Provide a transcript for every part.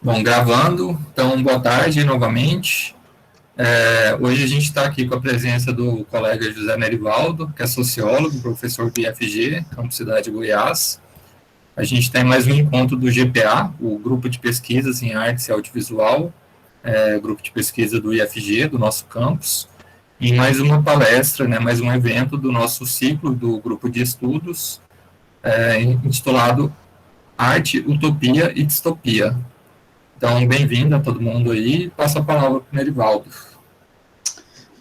Bom, gravando, então boa tarde novamente. Hoje a gente está aqui com a presença do colega José Nerivaldo, que é sociólogo, professor do IFG, Campus Cidade de Goiás. A gente tem mais um encontro do GPA, o Grupo de Pesquisas em Artes e Audiovisual, grupo de pesquisa do IFG, do nosso campus, e mais uma palestra, né, mais um evento do nosso ciclo do grupo de estudos, intitulado Arte, Utopia e Distopia. Então, bem-vindo a todo mundo aí. Passo a palavra para o Nerivaldo.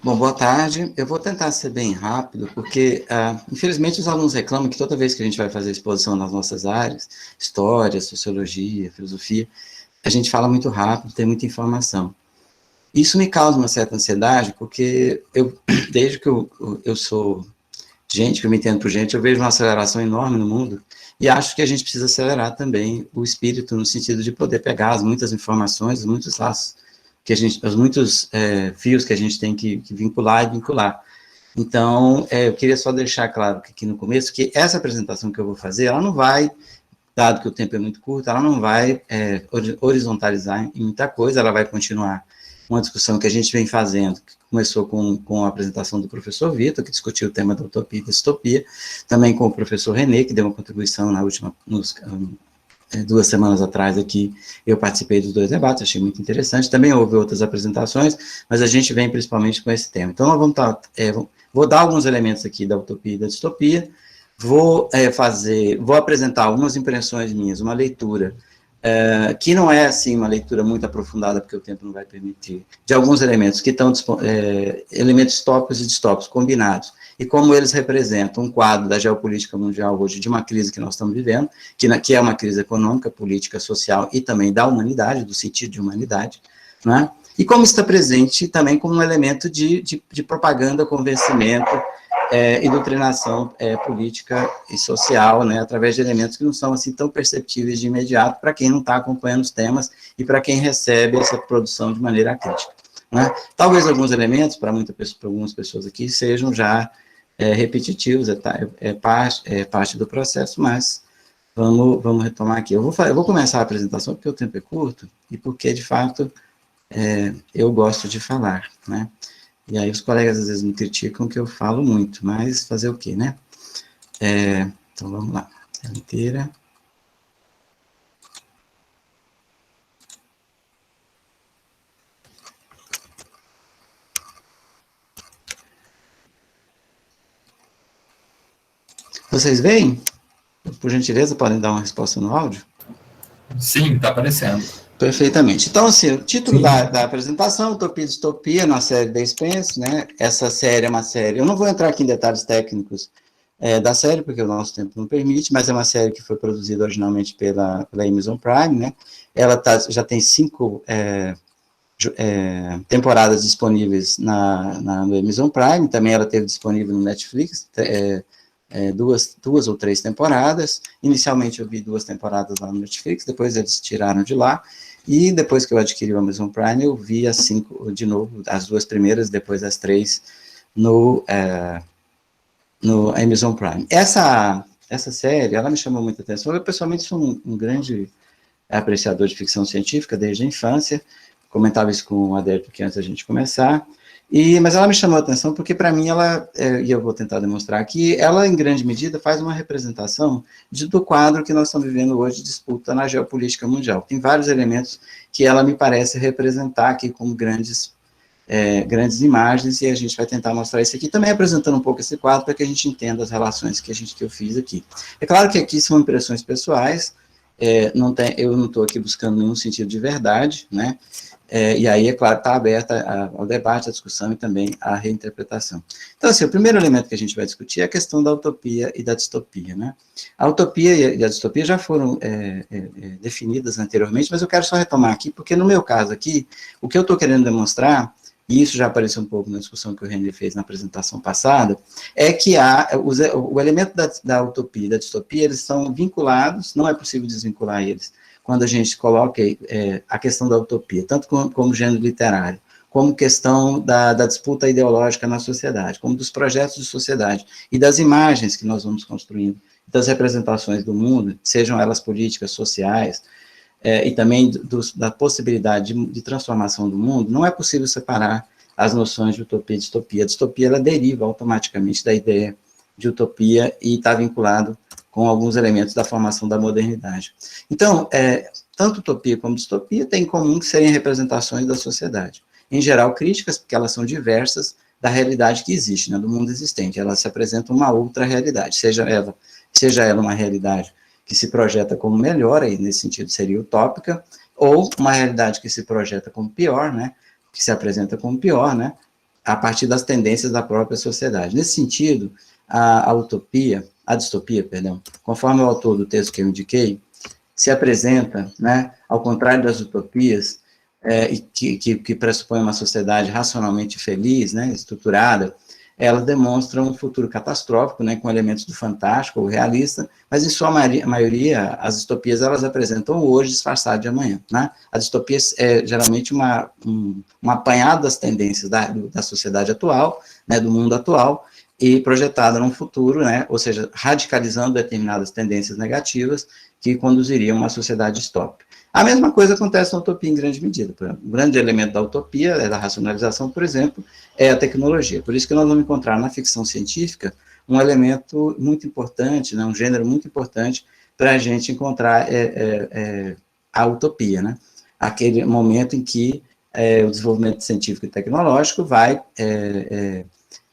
Bom, boa tarde. Eu vou tentar ser bem rápido, porque, infelizmente, os alunos reclamam que toda vez que a gente vai fazer exposição nas nossas áreas, história, sociologia, filosofia, a gente fala muito rápido, tem muita informação. Isso me causa uma certa ansiedade, porque desde que eu sou gente, que eu me entendo por gente, eu vejo uma aceleração enorme no mundo, e acho que a gente precisa acelerar também o espírito, no sentido de poder pegar as muitas informações, os muitos laços, os muitos fios que a gente tem que vincular e vincular. Então, eu queria só deixar claro aqui no começo que essa apresentação que eu vou fazer, ela não vai, dado que o tempo é muito curto, ela não vai horizontalizar em muita coisa, ela vai continuar uma discussão que a gente vem fazendo, que começou com a apresentação do professor Vitor, que discutiu o tema da utopia e distopia, também com o professor René, que deu uma contribuição na última, 2 semanas atrás aqui, eu participei dos 2 debates, achei muito interessante, também houve outras apresentações, mas a gente vem principalmente com esse tema. Então, nós vamos vou dar alguns elementos aqui da utopia e da distopia, vou apresentar algumas impressões minhas, uma leitura, que não é, assim, uma leitura muito aprofundada, porque o tempo não vai permitir, de alguns elementos que estão, elementos tópicos e distópicos combinados, e como eles representam um quadro da geopolítica mundial hoje, de uma crise que nós estamos vivendo, que é uma crise econômica, política, social, e também da humanidade, do sentido de humanidade, né? E como está presente também como um elemento de propaganda, convencimento, e doutrinação política e social, né, através de elementos que não são assim tão perceptíveis de imediato para quem não está acompanhando os temas e para quem recebe essa produção de maneira crítica, né? Talvez alguns elementos, para algumas pessoas aqui, sejam já repetitivos, parte do processo, mas vamos retomar aqui. Eu vou começar a apresentação porque o tempo é curto e porque, de fato, eu gosto de falar, né? E aí os colegas às vezes me criticam que eu falo muito, mas fazer o quê, né? Então vamos lá, tela inteira. Vocês veem? Por gentileza, podem dar uma resposta no áudio? Sim, está aparecendo. Perfeitamente. Então, assim, o título da apresentação, Utopia e Distopia, na série da Spence, né? Essa série é uma série, eu não vou entrar aqui em detalhes técnicos da série, porque o nosso tempo não permite, mas é uma série que foi produzida originalmente pela Amazon Prime, né? Ela já tem 5 temporadas disponíveis no Amazon Prime, também ela teve disponível no Netflix, 2 ou 3 temporadas. Inicialmente eu vi 2 temporadas lá no Netflix, depois eles tiraram de lá, e depois que eu adquiri o Amazon Prime, eu vi as 5 de novo, as 2 primeiras, depois as 3 no Amazon Prime. Essa série, ela me chamou muita atenção. Eu, pessoalmente, sou um grande apreciador de ficção científica desde a infância, comentava isso com o Adérito aqui antes da gente começar, mas ela me chamou a atenção porque, para mim, e eu vou tentar demonstrar aqui, ela, em grande medida, faz uma representação do quadro que nós estamos vivendo hoje de disputa na geopolítica mundial. Tem vários elementos que ela me parece representar aqui como grandes imagens, e a gente vai tentar mostrar isso aqui, também apresentando um pouco esse quadro, para que a gente entenda as relações que eu fiz aqui. É claro que aqui são impressões pessoais, eu não estou aqui buscando nenhum sentido de verdade, né? E aí, é claro, está aberta ao debate, à discussão e também à reinterpretação. Então, assim, o primeiro elemento que a gente vai discutir é a questão da utopia e da distopia, né? A utopia e a distopia já foram definidas anteriormente, mas eu quero só retomar aqui, porque no meu caso aqui, o que eu estou querendo demonstrar, e isso já apareceu um pouco na discussão que o René fez na apresentação passada, é que o elemento da utopia e da distopia, eles são vinculados, não é possível desvincular eles, quando a gente coloca a questão da utopia, tanto como gênero literário, como questão da disputa ideológica na sociedade, como dos projetos de sociedade, e das imagens que nós vamos construindo, das representações do mundo, sejam elas políticas, sociais, e também da possibilidade de transformação do mundo, não é possível separar as noções de utopia e distopia. A distopia, ela deriva automaticamente da ideia de utopia e está vinculado com alguns elementos da formação da modernidade. Então, tanto utopia como distopia têm em comum que serem representações da sociedade. Em geral, críticas, porque elas são diversas da realidade que existe, né, do mundo existente. Elas se apresentam uma outra realidade, seja ela uma realidade que se projeta como melhor, aí nesse sentido seria utópica, ou uma realidade que se projeta como pior, né, que se apresenta como pior, né, a partir das tendências da própria sociedade. Nesse sentido, a distopia, perdão, conforme o autor do texto que eu indiquei, se apresenta, né, ao contrário das utopias, que pressupõe uma sociedade racionalmente feliz, né, estruturada, elas demonstram um futuro catastrófico, né, com elementos do fantástico ou realista, mas em sua maioria, as distopias, elas apresentam hoje disfarçado de amanhã, né? A distopia é geralmente um apanhado das tendências da sociedade atual, né, do mundo atual, e projetada num futuro, né, ou seja, radicalizando determinadas tendências negativas que conduziriam a uma sociedade distópica. A mesma coisa acontece na utopia em grande medida. Um grande elemento da utopia, da racionalização, por exemplo, é a tecnologia. Por isso que nós vamos encontrar na ficção científica um elemento muito importante, né, um gênero muito importante para a gente encontrar a utopia, né? Aquele momento em que o desenvolvimento científico e tecnológico vai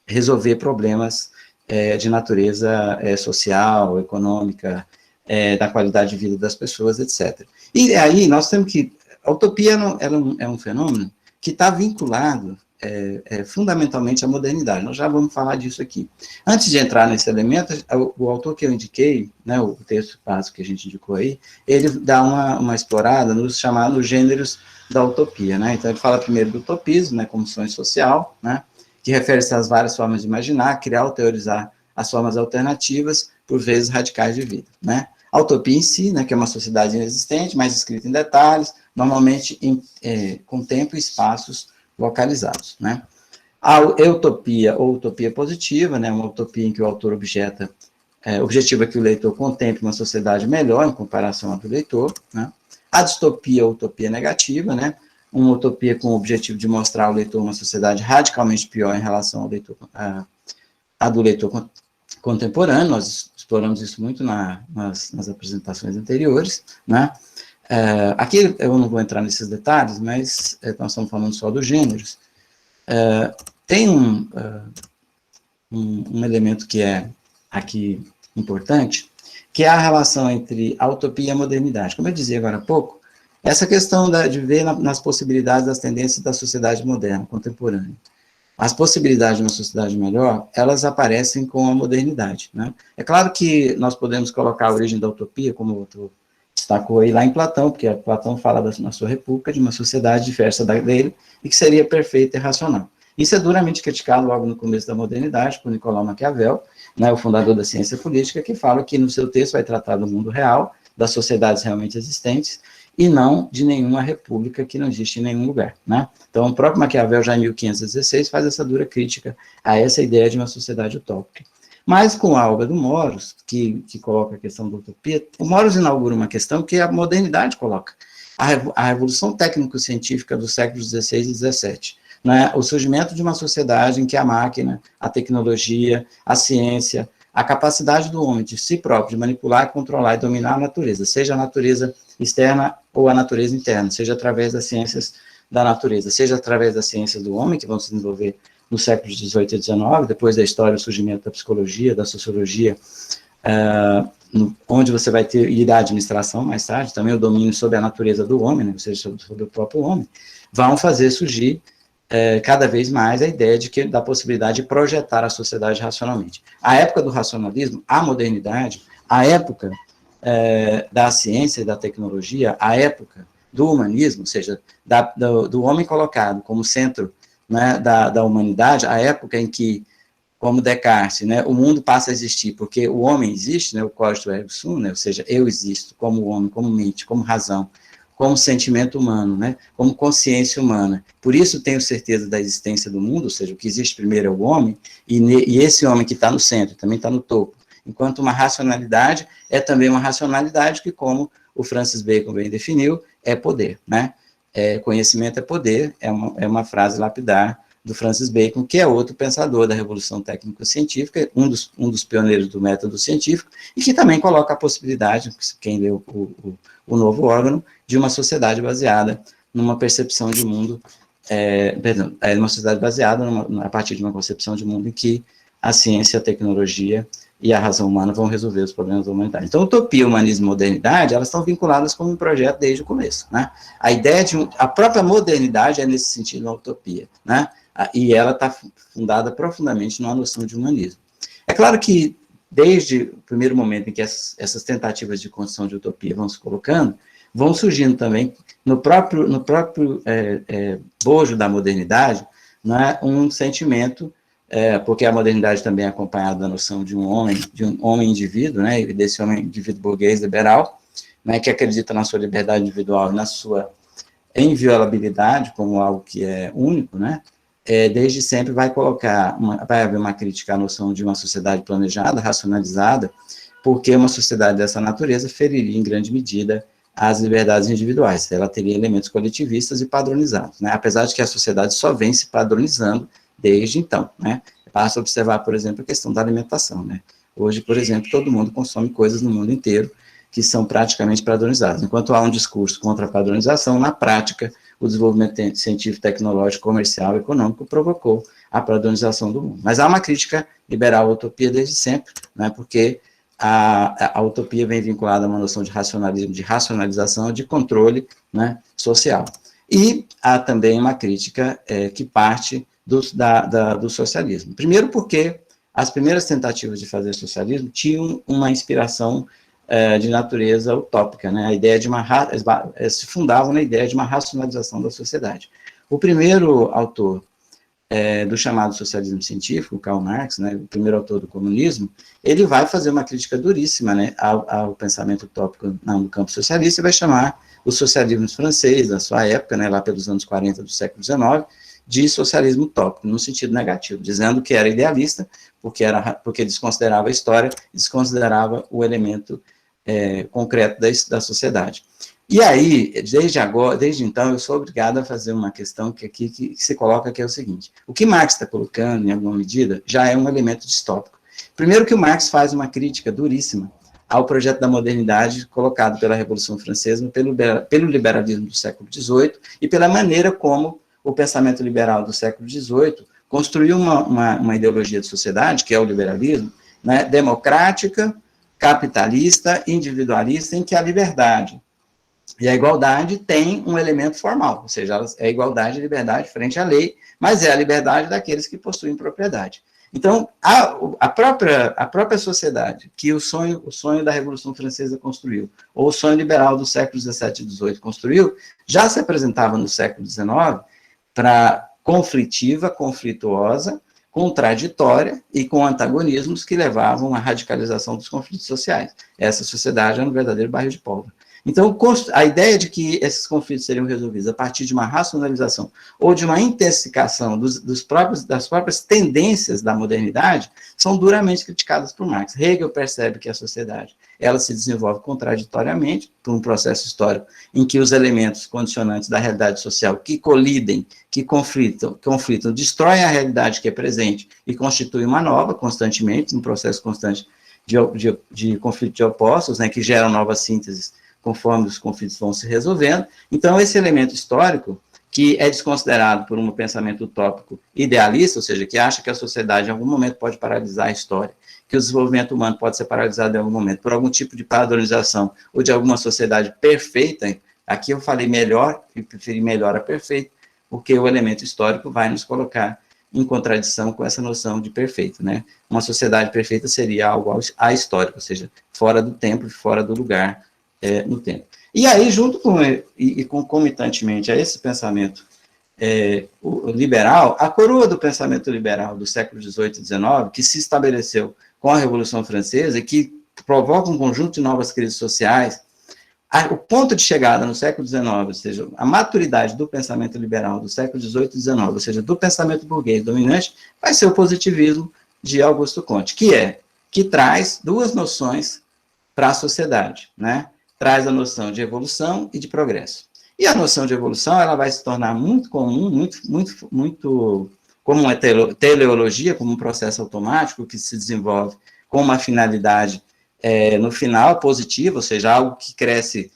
resolver problemas de natureza social, econômica, da qualidade de vida das pessoas, etc. E aí nós temos que... A utopia é um fenômeno que está vinculado fundamentalmente à modernidade. Nós já vamos falar disso aqui. Antes de entrar nesse elemento, o autor que eu indiquei, né, o texto básico que a gente indicou aí, ele dá uma explorada nos chamados gêneros da utopia, né? Então ele fala primeiro do utopismo, né, como sonho social, né, que refere-se às várias formas de imaginar, criar ou teorizar as formas alternativas, por vezes radicais de vida, né? A utopia em si, né, que é uma sociedade inexistente, mas escrita em detalhes, normalmente com tempo e espaços localizados, né? A utopia ou utopia positiva, né, uma utopia em que o autor objetiva que o leitor contemple uma sociedade melhor em comparação à do leitor, né? A distopia ou utopia negativa, né, uma utopia com o objetivo de mostrar ao leitor uma sociedade radicalmente pior em relação ao leitor, a do leitor contemporâneo. Nós exploramos isso muito nas apresentações anteriores, né? Aqui eu não vou entrar nesses detalhes, mas nós estamos falando só dos gêneros. Tem um elemento que é aqui importante, que é a relação entre a utopia e a modernidade. Como eu dizia agora há pouco, essa questão de ver nas possibilidades das tendências da sociedade moderna, contemporânea. As possibilidades de uma sociedade melhor, elas aparecem com a modernidade, né? É claro que nós podemos colocar a origem da utopia, como o outro destacou aí lá em Platão, porque Platão fala na sua República de uma sociedade diversa da dele e que seria perfeita e racional. Isso é duramente criticado logo no começo da modernidade, por Nicolau Maquiavel, né, o fundador da ciência política, que fala que no seu texto vai tratar do mundo real, das sociedades realmente existentes, e não de nenhuma república que não existe em nenhum lugar, né? Então, o próprio Maquiavel, já em 1516, faz essa dura crítica a essa ideia de uma sociedade utópica. Mas, com a obra do Moros, que coloca a questão da utopia, o Moros inaugura uma questão que a modernidade coloca. A revolução técnico-científica dos séculos XVI e XVII, né? O surgimento de uma sociedade em que a máquina, a tecnologia, a ciência, a capacidade do homem de si próprio, de manipular, controlar e dominar a natureza, seja a natureza externa ou a natureza interna, seja através das ciências da natureza, seja através das ciências do homem, que vão se desenvolver nos séculos XVIII e XIX, depois da história, o surgimento da psicologia, da sociologia, onde você vai ter, e da administração mais tarde, também o domínio sobre a natureza do homem, né, ou seja, sobre o próprio homem, vão fazer surgir cada vez mais a ideia da possibilidade de projetar a sociedade racionalmente. A época do racionalismo, a modernidade, a época da ciência e da tecnologia, a época do humanismo, ou seja, do homem colocado como centro, né, da humanidade, a época em que, como Descartes, né, o mundo passa a existir porque o homem existe, né, o cogito ergo sum, né, ou seja, eu existo como homem, como mente, como razão, como sentimento humano, né, como consciência humana. Por isso tenho certeza da existência do mundo, ou seja, o que existe primeiro é o homem, e esse homem que está no centro, também está no topo, enquanto uma racionalidade é também uma racionalidade que, como o Francis Bacon bem definiu, é poder, né? Conhecimento é poder, é uma frase lapidar do Francis Bacon, que é outro pensador da Revolução Técnico-Científica, um dos pioneiros do método científico, e que também coloca a possibilidade, quem leu o Novo Órgão, de uma sociedade baseada numa percepção de mundo, uma sociedade baseada a partir de uma concepção de mundo em que a ciência, a tecnologia e a razão humana vão resolver os problemas da humanidade. Então, utopia, humanismo e modernidade, elas estão vinculadas como um projeto desde o começo, né? A ideia a própria modernidade é nesse sentido uma utopia, né? E ela está fundada profundamente numa noção de humanismo. É claro que, desde o primeiro momento em que essas tentativas de construção de utopia vão se colocando, vão surgindo também, no próprio bojo da modernidade, né, um sentimento, porque a modernidade também é acompanhada da noção de um homem indivíduo, né, e desse homem indivíduo burguês liberal, né, que acredita na sua liberdade individual e na sua inviolabilidade como algo que é único, né, desde sempre vai haver uma crítica à noção de uma sociedade planejada, racionalizada, porque uma sociedade dessa natureza feriria em grande medida as liberdades individuais, ela teria elementos coletivistas e padronizados, né? Apesar de que a sociedade só vem se padronizando desde então, né? Basta observar, por exemplo, a questão da alimentação, né? Hoje, por exemplo, todo mundo consome coisas no mundo inteiro que são praticamente padronizadas. Enquanto há um discurso contra a padronização, na prática, o desenvolvimento científico, tecnológico, comercial, econômico provocou a padronização do mundo. Mas há uma crítica liberal à utopia desde sempre, né? Porque a utopia vem vinculada a uma noção de racionalismo, de racionalização, de controle, né, social. E há também uma crítica que parte do socialismo. Primeiro porque as primeiras tentativas de fazer socialismo tinham uma inspiração de natureza utópica, né? A ideia de se fundavam na ideia de uma racionalização da sociedade. O primeiro autor do chamado socialismo científico, Karl Marx, né, o primeiro autor do comunismo, ele vai fazer uma crítica duríssima, né, ao pensamento utópico no campo socialista e vai chamar o socialismo francês, da sua época, né, lá pelos anos 40 do século XIX, de socialismo utópico, no sentido negativo, dizendo que era idealista, porque desconsiderava a história, desconsiderava o elemento concreto da sociedade. E aí, desde então, eu sou obrigado a fazer uma questão que se coloca, que é o seguinte: o que Marx está colocando, em alguma medida, já é um elemento distópico. Primeiro que o Marx faz uma crítica duríssima ao projeto da modernidade colocado pela Revolução Francesa, pelo liberalismo do século XVIII e pela maneira como o pensamento liberal do século XVIII construiu uma ideologia de sociedade, que é o liberalismo, né, democrática, capitalista, individualista, em que a liberdade e a igualdade tem um elemento formal, ou seja, é igualdade e liberdade frente à lei, mas é a liberdade daqueles que possuem propriedade. Então, a própria sociedade que o sonho da Revolução Francesa construiu, ou o sonho liberal do século XVII e XVIII construiu, já se apresentava no século XIX para conflitiva, conflituosa, contraditória e com antagonismos que levavam à radicalização dos conflitos sociais. Essa sociedade é um verdadeiro barril de pólvora. Então, a ideia de que esses conflitos seriam resolvidos a partir de uma racionalização ou de uma intensificação das próprias tendências da modernidade são duramente criticadas por Marx. Hegel percebe que a sociedade ela se desenvolve contraditoriamente por um processo histórico em que os elementos condicionantes da realidade social que colidem, que conflitam, destroem a realidade que é presente e constituem uma nova constantemente, um processo constante de conflito de opostos, né, que geram novas sínteses conforme os conflitos vão se resolvendo. Então, esse elemento histórico, que é desconsiderado por um pensamento utópico idealista, ou seja, que acha que a sociedade em algum momento pode paralisar a história, que o desenvolvimento humano pode ser paralisado em algum momento por algum tipo de padronização ou de alguma sociedade perfeita, aqui eu falei melhor, e preferi melhor a perfeito, porque o elemento histórico vai nos colocar em contradição com essa noção de perfeito, né? Uma sociedade perfeita seria algo ahistórico, ou seja, fora do tempo, fora do lugar, no tempo. E aí, junto com e concomitantemente a esse pensamento liberal, a coroa do pensamento liberal do século XVIII e XIX, que se estabeleceu com a Revolução Francesa e que provoca um conjunto de novas crises sociais, o ponto de chegada no século XIX, ou seja, a maturidade do pensamento liberal do século XVIII e XIX, ou seja, do pensamento burguês dominante, vai ser o positivismo de Augusto Comte, que é que traz duas noções para a sociedade, né? Traz a noção de evolução e de progresso. E a noção de evolução, ela vai se tornar muito comum, muito como uma teleologia, como um processo automático que se desenvolve com uma finalidade, no final, positiva, ou seja, algo que cresce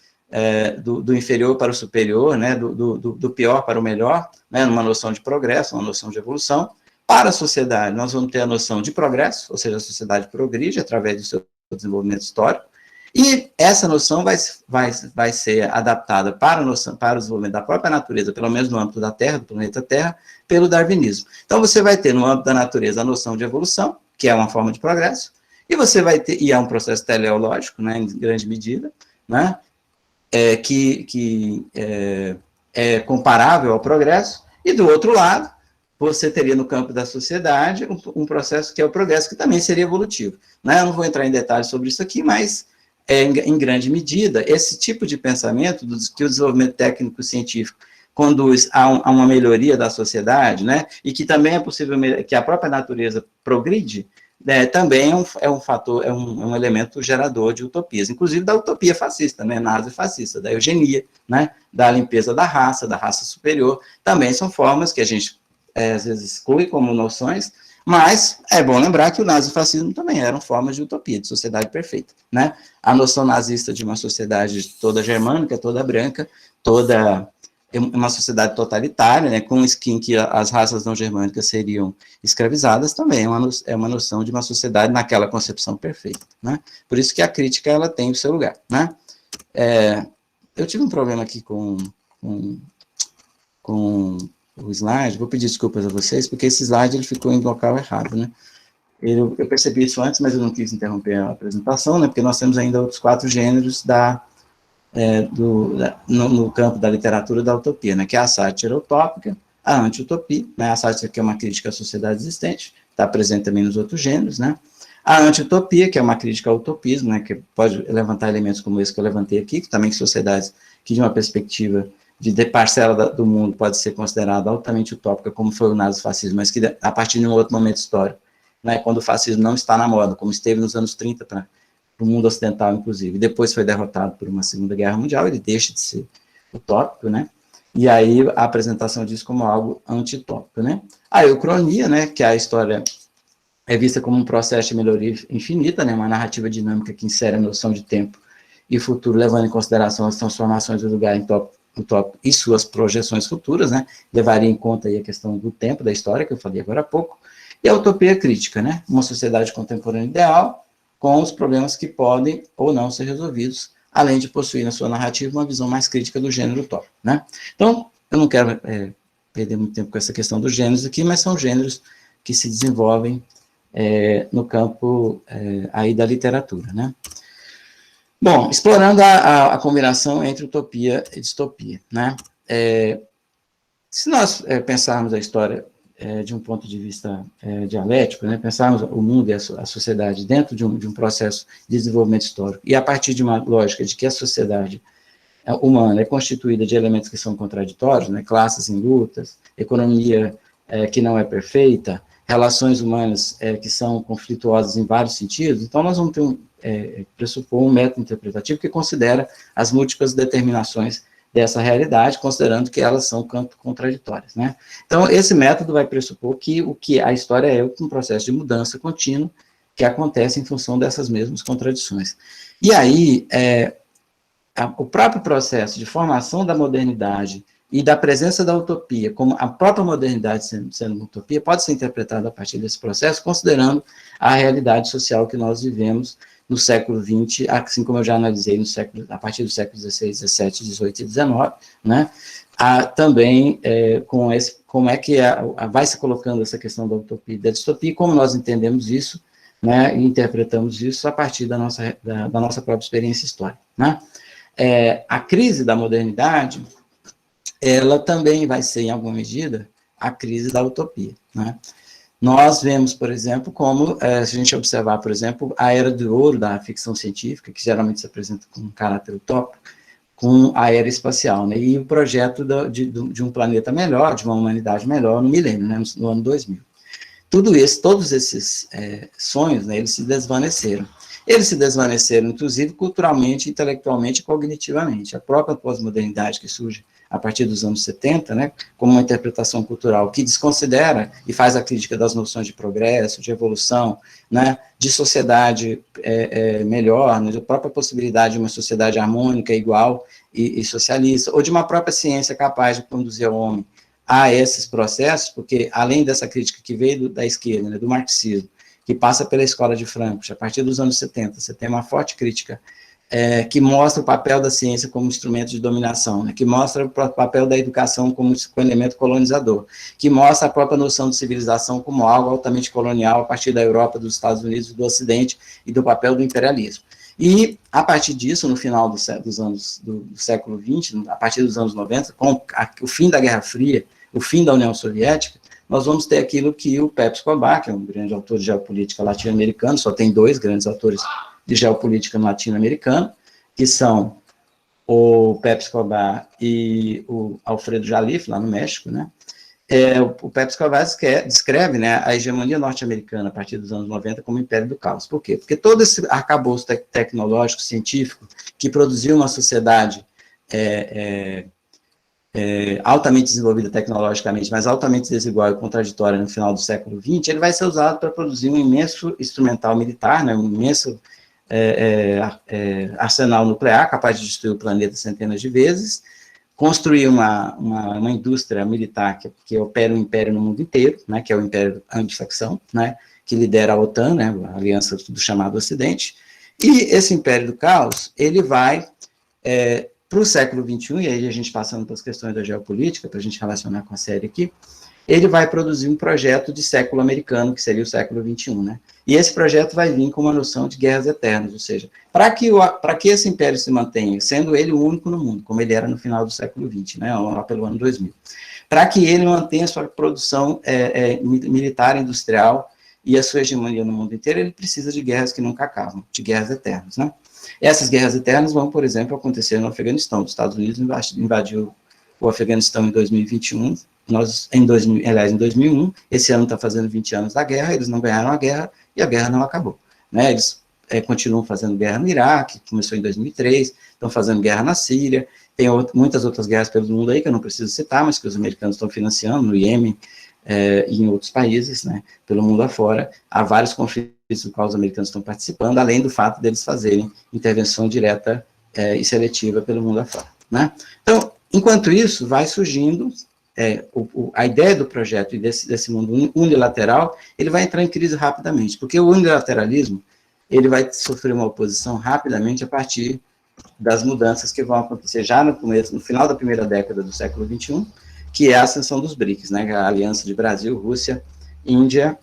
do inferior para o superior, né, do pior para o melhor, né, numa noção de progresso, uma noção de evolução. Para a sociedade, nós vamos ter a noção de progresso, ou seja, a sociedade progride através do seu desenvolvimento histórico, e essa noção vai ser adaptada para o desenvolvimento da própria natureza, pelo menos no âmbito da Terra, do planeta Terra, pelo darwinismo. Então, você vai ter no âmbito da natureza a noção de evolução, que é uma forma de progresso, e você vai ter, e é um processo teleológico, né, em grande medida, né, que é comparável ao progresso, e do outro lado, você teria no campo da sociedade um processo que é o progresso, que também seria evolutivo. Né? Eu não vou entrar em detalhes sobre isso aqui, mas, em grande medida, esse tipo de pensamento, que o desenvolvimento técnico-científico conduz a uma melhoria da sociedade, né? E que também é possível que a própria natureza progride, também é um fator, é um elemento gerador de utopias, inclusive da utopia fascista, né, nazi-fascista, da eugenia, né, da limpeza da raça superior, também são formas que a gente, às vezes, exclui como noções, mas é bom lembrar que o nazifascismo também eram formas de utopia, de sociedade perfeita, né, a noção nazista de uma sociedade toda germânica, toda branca, toda uma sociedade totalitária, né, com em que as raças não germânicas seriam escravizadas, também é uma noção de uma sociedade naquela concepção perfeita, né? Por isso que a crítica, ela tem o seu lugar, né? Eu tive um problema aqui com o slide, vou pedir desculpas a vocês, porque esse slide ele ficou em local errado, né? Eu percebi isso antes, mas eu não quis interromper a apresentação, né, porque nós temos ainda outros 4 gêneros no campo da literatura da utopia, né, que é a sátira utópica, a anti-utopia, né, a sátira que é uma crítica à sociedade existente, está presente também nos outros gêneros, né, a anti-utopia, que é uma crítica ao utopismo, né, que pode levantar elementos como esse que eu levantei aqui, que também que sociedades que de uma perspectiva de parcela do mundo pode ser considerada altamente utópica, como foi o nazifascismo, mas que a partir de um outro momento histórico, né, quando o fascismo não está na moda, como esteve nos anos 30 para o mundo ocidental, inclusive, depois foi derrotado por uma Segunda Guerra Mundial, ele deixa de ser utópico, né, e aí a apresentação disso como algo anti-utópico, né. A eucronia, né, que a história é vista como um processo de melhoria infinita, né, uma narrativa dinâmica que insere a noção de tempo e futuro, levando em consideração as transformações do lugar utópico e suas projeções futuras, né, levaria em conta aí a questão do tempo da história, que eu falei agora há pouco, e a utopia crítica, né, uma sociedade contemporânea ideal, com os problemas que podem ou não ser resolvidos, além de possuir na sua narrativa uma visão mais crítica do gênero utópico, né. Então, eu não quero perder muito tempo com essa questão dos gêneros aqui, mas são gêneros que se desenvolvem no campo aí da literatura, né. Bom, explorando a combinação entre utopia e distopia, né. Se nós pensarmos a história de um ponto de vista dialético, né, pensarmos o mundo e a sociedade dentro de um processo de desenvolvimento histórico, e a partir de uma lógica de que a sociedade humana é constituída de elementos que são contraditórios, né, classes em lutas, economia que não é perfeita, relações humanas que são conflituosas em vários sentidos, então nós vamos ter pressupor um método interpretativo que considera as múltiplas determinações dessa realidade, considerando que elas são contraditórias, né? Então, esse método vai pressupor que a história é um processo de mudança contínua que acontece em função dessas mesmas contradições. E aí, o próprio processo de formação da modernidade e da presença da utopia, como a própria modernidade sendo uma utopia, pode ser interpretado a partir desse processo, considerando a realidade social que nós vivemos no século XX, assim como eu já analisei a partir do século XVI, XVII, XVIII e XIX, né, também como é que vai se colocando essa questão da utopia e da distopia, e como nós entendemos isso, né, e interpretamos isso a partir da nossa própria experiência histórica, né. A crise da modernidade, ela também vai ser, em alguma medida, a crise da utopia, né. Nós vemos, por exemplo, como, se a gente observar, por exemplo, a era de ouro da ficção científica, que geralmente se apresenta com um caráter utópico, com a era espacial, né, e o projeto de um planeta melhor, de uma humanidade melhor no milênio, né, no ano 2000. todos esses sonhos, né, eles se desvaneceram. Eles se desvaneceram, inclusive, culturalmente, intelectualmente e cognitivamente. A própria pós-modernidade que surge a partir dos anos 70, né, como uma interpretação cultural que desconsidera e faz a crítica das noções de progresso, de evolução, né, de sociedade melhor, né, da própria possibilidade de uma sociedade harmônica, igual e socialista, ou de uma própria ciência capaz de conduzir o homem a esses processos, porque, além dessa crítica que veio da esquerda, né, do marxismo, que passa pela escola de Frankfurt, a partir dos anos 70, você tem uma forte crítica que mostra o papel da ciência como instrumento de dominação, né, que mostra o papel da educação como elemento colonizador, que mostra a própria noção de civilização como algo altamente colonial a partir da Europa, dos Estados Unidos, do Ocidente e do papel do imperialismo. E, a partir disso, no final do século XX, a partir dos anos 90, com o fim da Guerra Fria, o fim da União Soviética, nós vamos ter aquilo que o Pepe Escobar, que é um grande autor de geopolítica latino-americano, só tem 2 grandes autores de geopolítica latino-americana, que são o Pepe Escobar e o Alfredo Jalife, lá no México, né? O Pepe Escobar descreve, né, a hegemonia norte-americana a partir dos anos 90 como império do caos. Por quê? Porque todo esse arcabouço tecnológico, científico, que produziu uma sociedade altamente desenvolvida tecnologicamente, mas altamente desigual e contraditória no final do século XX, ele vai ser usado para produzir um imenso instrumental militar, né, um imenso arsenal nuclear, capaz de destruir o planeta centenas de vezes, construir uma indústria militar que opera o império no mundo inteiro, né, que é o império antifacção, né, que lidera a OTAN, né, a aliança do chamado Ocidente, e esse império do caos, ele vai para o século XXI, e aí a gente passando para as questões da geopolítica, para a gente relacionar com a série aqui, ele vai produzir um projeto de século americano, que seria o século XXI, né? E esse projeto vai vir com uma noção de guerras eternas, ou seja, para que esse império se mantenha, sendo ele o único no mundo, como ele era no final do século XX, né, lá pelo ano 2000, para que ele mantenha sua produção militar, industrial e a sua hegemonia no mundo inteiro, ele precisa de guerras que nunca acabam, de guerras eternas, né? Essas guerras eternas vão, por exemplo, acontecer no Afeganistão. Os Estados Unidos invadiu o Afeganistão em 2021, em 2001, esse ano está fazendo 20 anos da guerra, eles não ganharam a guerra, e a guerra não acabou, né? Eles continuam fazendo guerra no Iraque, que começou em 2003, estão fazendo guerra na Síria, tem muitas outras guerras pelo mundo aí, que eu não preciso citar, mas que os americanos estão financiando, no Iêmen, e em outros países, né, pelo mundo afora, há vários conflitos no qual os americanos estão participando, além do fato deles fazerem intervenção direta e seletiva pelo mundo afora, né? Então, enquanto isso, vai surgindo a ideia do projeto e desse mundo unilateral, ele vai entrar em crise rapidamente, porque o unilateralismo, ele vai sofrer uma oposição rapidamente a partir das mudanças que vão acontecer já no final da primeira década do século XXI, que é a ascensão dos BRICS, né, a aliança de Brasil, Rússia, Índia,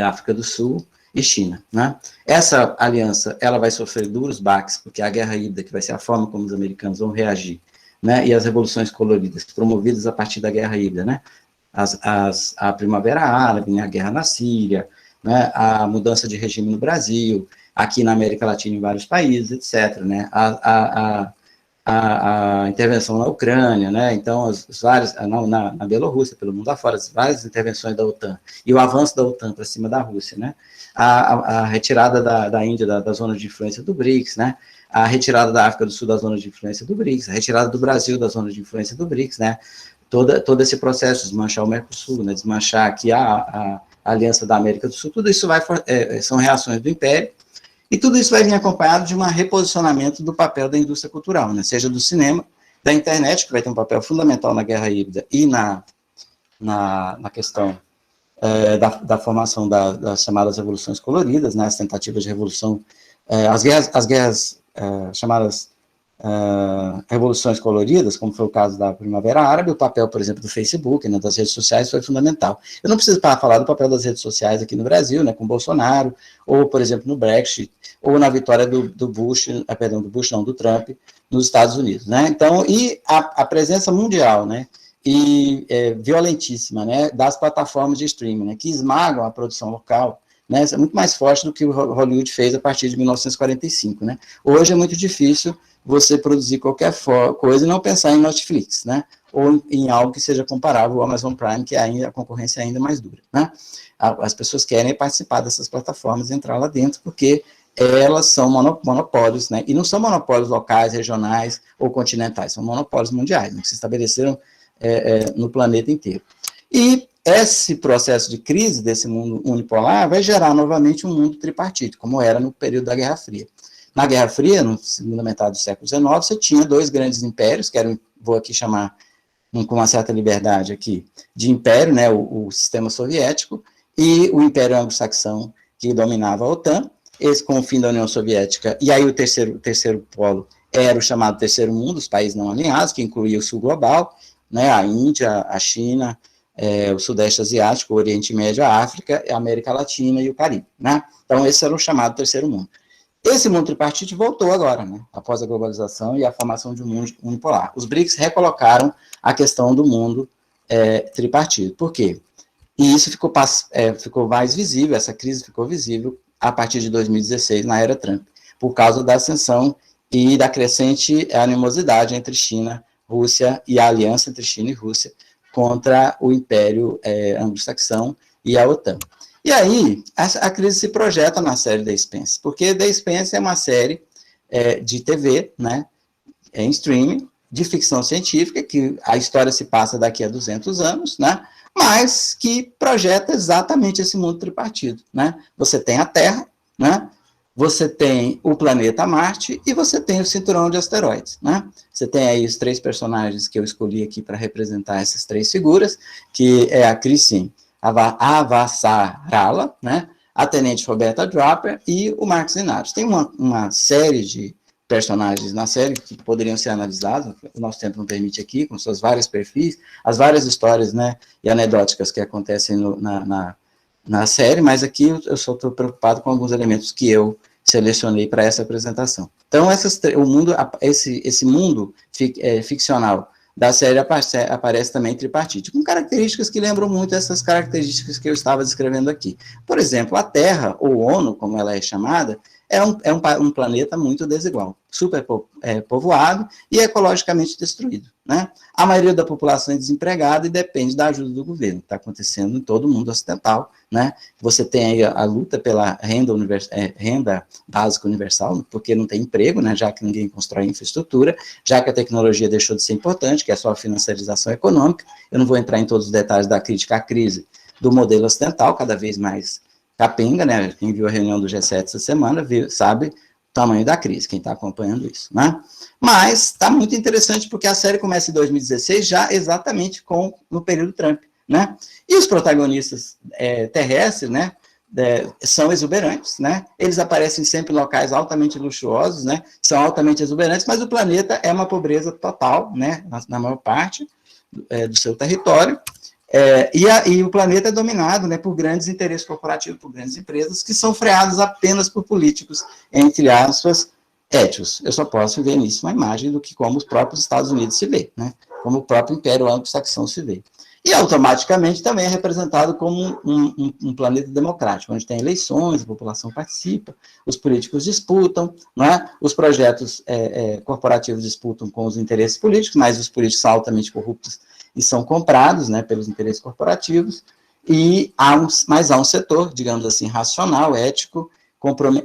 África do Sul e China, né? Essa aliança, ela vai sofrer duros baques, porque a guerra híbrida, que vai ser a forma como os americanos vão reagir, né, e as revoluções coloridas, promovidas a partir da guerra híbrida, né, a Primavera Árabe, né, a guerra na Síria, né, a mudança de regime no Brasil, aqui na América Latina em vários países, etc., né, a intervenção na Ucrânia, né, então, na Bielorrússia, pelo mundo afora, as várias intervenções da OTAN, e o avanço da OTAN para cima da Rússia, né, a retirada da Índia da zona de influência do BRICS, né, a retirada da África do Sul da zona de influência do BRICS, a retirada do Brasil da zona de influência do BRICS, né, todo esse processo, desmanchar o Mercosul, né, desmanchar aqui a Aliança da América do Sul, tudo isso são reações do Império, e tudo isso vai vir acompanhado de um reposicionamento do papel da indústria cultural, né, seja do cinema, da internet, que vai ter um papel fundamental na guerra híbrida e na questão da formação das chamadas revoluções coloridas, né, as tentativas de revolução, as guerras chamadas revoluções coloridas, como foi o caso da Primavera Árabe, o papel, por exemplo, do Facebook, né, das redes sociais foi fundamental. Eu não preciso falar do papel das redes sociais aqui no Brasil, né, com Bolsonaro, ou, por exemplo, no Brexit, ou na vitória do Trump nos Estados Unidos, né, então, e a presença mundial, né, e violentíssima, né, das plataformas de streaming, né, que esmagam a produção local, né, é muito mais forte do que o Hollywood fez a partir de 1945, né, hoje é muito difícil você produzir qualquer coisa e não pensar em Netflix, né, ou em algo que seja comparável ao Amazon Prime, que ainda a concorrência é ainda mais dura, né? As pessoas querem participar dessas plataformas, entrar lá dentro, porque elas são monopólios, né? E não são monopólios locais, regionais ou continentais, são monopólios mundiais, né, que se estabeleceram no planeta inteiro. E esse processo de crise desse mundo unipolar vai gerar novamente um mundo tripartite, como era no período da Guerra Fria. Na Guerra Fria, na segunda metade do século XIX, você tinha dois grandes impérios, que eram, vou aqui chamar com uma certa liberdade aqui, de império, né, o sistema soviético, e o Império Anglo-Saxão, que dominava a OTAN, esse com o fim da União Soviética, e aí o terceiro polo era o chamado Terceiro Mundo, os países não alinhados, que incluía o Sul Global, né, a Índia, a China, o Sudeste Asiático, o Oriente Médio, a África, a América Latina e o Caribe, né? Então, esse era o chamado Terceiro Mundo. Esse mundo tripartite voltou agora, né, após a globalização e a formação de um mundo unipolar. Os BRICS recolocaram a questão do mundo tripartite. Por quê? E isso ficou mais visível, essa crise ficou visível a partir de 2016, na era Trump, por causa da ascensão e da crescente animosidade entre China, Rússia, e a aliança entre China e Rússia contra o Império Anglo-Saxão e a OTAN. E aí, a crise se projeta na série The Expanse, porque The Expanse é uma série de TV, né, em streaming, de ficção científica, que a história se passa daqui a 200 anos, né, mas que projeta exatamente esse mundo tripartido, né? Você tem a Terra, né? Você tem o planeta Marte e você tem o cinturão de asteroides, né? Você tem aí os três personagens que eu escolhi aqui para representar essas três figuras, que é a Christine Avasarala, né? A Tenente Roberta Draper e o Mark Zinarius. Tem uma série de personagens na série que poderiam ser analisados, o nosso tempo não permite aqui, com seus vários perfis, as várias histórias, né, e anedóticas que acontecem na série, mas aqui eu só estou preocupado com alguns elementos que eu selecionei para essa apresentação. Então, esse mundo ficcional da série aparece também tripartite, com características que lembram muito essas características que eu estava descrevendo aqui. Por exemplo, a Terra, ou ONU, como ela é chamada, é um planeta muito desigual, super povoado e ecologicamente destruído, né? A maioria da população é desempregada e depende da ajuda do governo, está acontecendo em todo o mundo ocidental, né? Você tem aí a luta pela renda básica universal, porque não tem emprego, né? Já que ninguém constrói infraestrutura, já que a tecnologia deixou de ser importante, que é só a financiarização econômica. Eu não vou entrar em todos os detalhes da crítica à crise do modelo ocidental, cada vez mais capenga, né? Quem viu a reunião do G7 essa semana sabe o tamanho da crise, quem está acompanhando isso, né? Mas está muito interessante porque a série começa em 2016, já exatamente no período Trump, né? E os protagonistas terrestres, né, são exuberantes, né? Eles aparecem sempre em locais altamente luxuosos, né? São altamente exuberantes, mas o planeta é uma pobreza total, né? Na maior parte do seu território. E o planeta é dominado, né, por grandes interesses corporativos, por grandes empresas, que são freados apenas por políticos, entre aspas, éticos. Eu só posso ver nisso uma imagem do que como os próprios Estados Unidos se vê, né, como o próprio Império Anglo-Saxão se vê. E automaticamente também é representado como um planeta democrático, onde tem eleições, a população participa, os políticos disputam, né, os projetos corporativos disputam com os interesses políticos, mas os políticos são altamente corruptos e são comprados, né, pelos interesses corporativos, mas há um setor, digamos assim, racional, ético,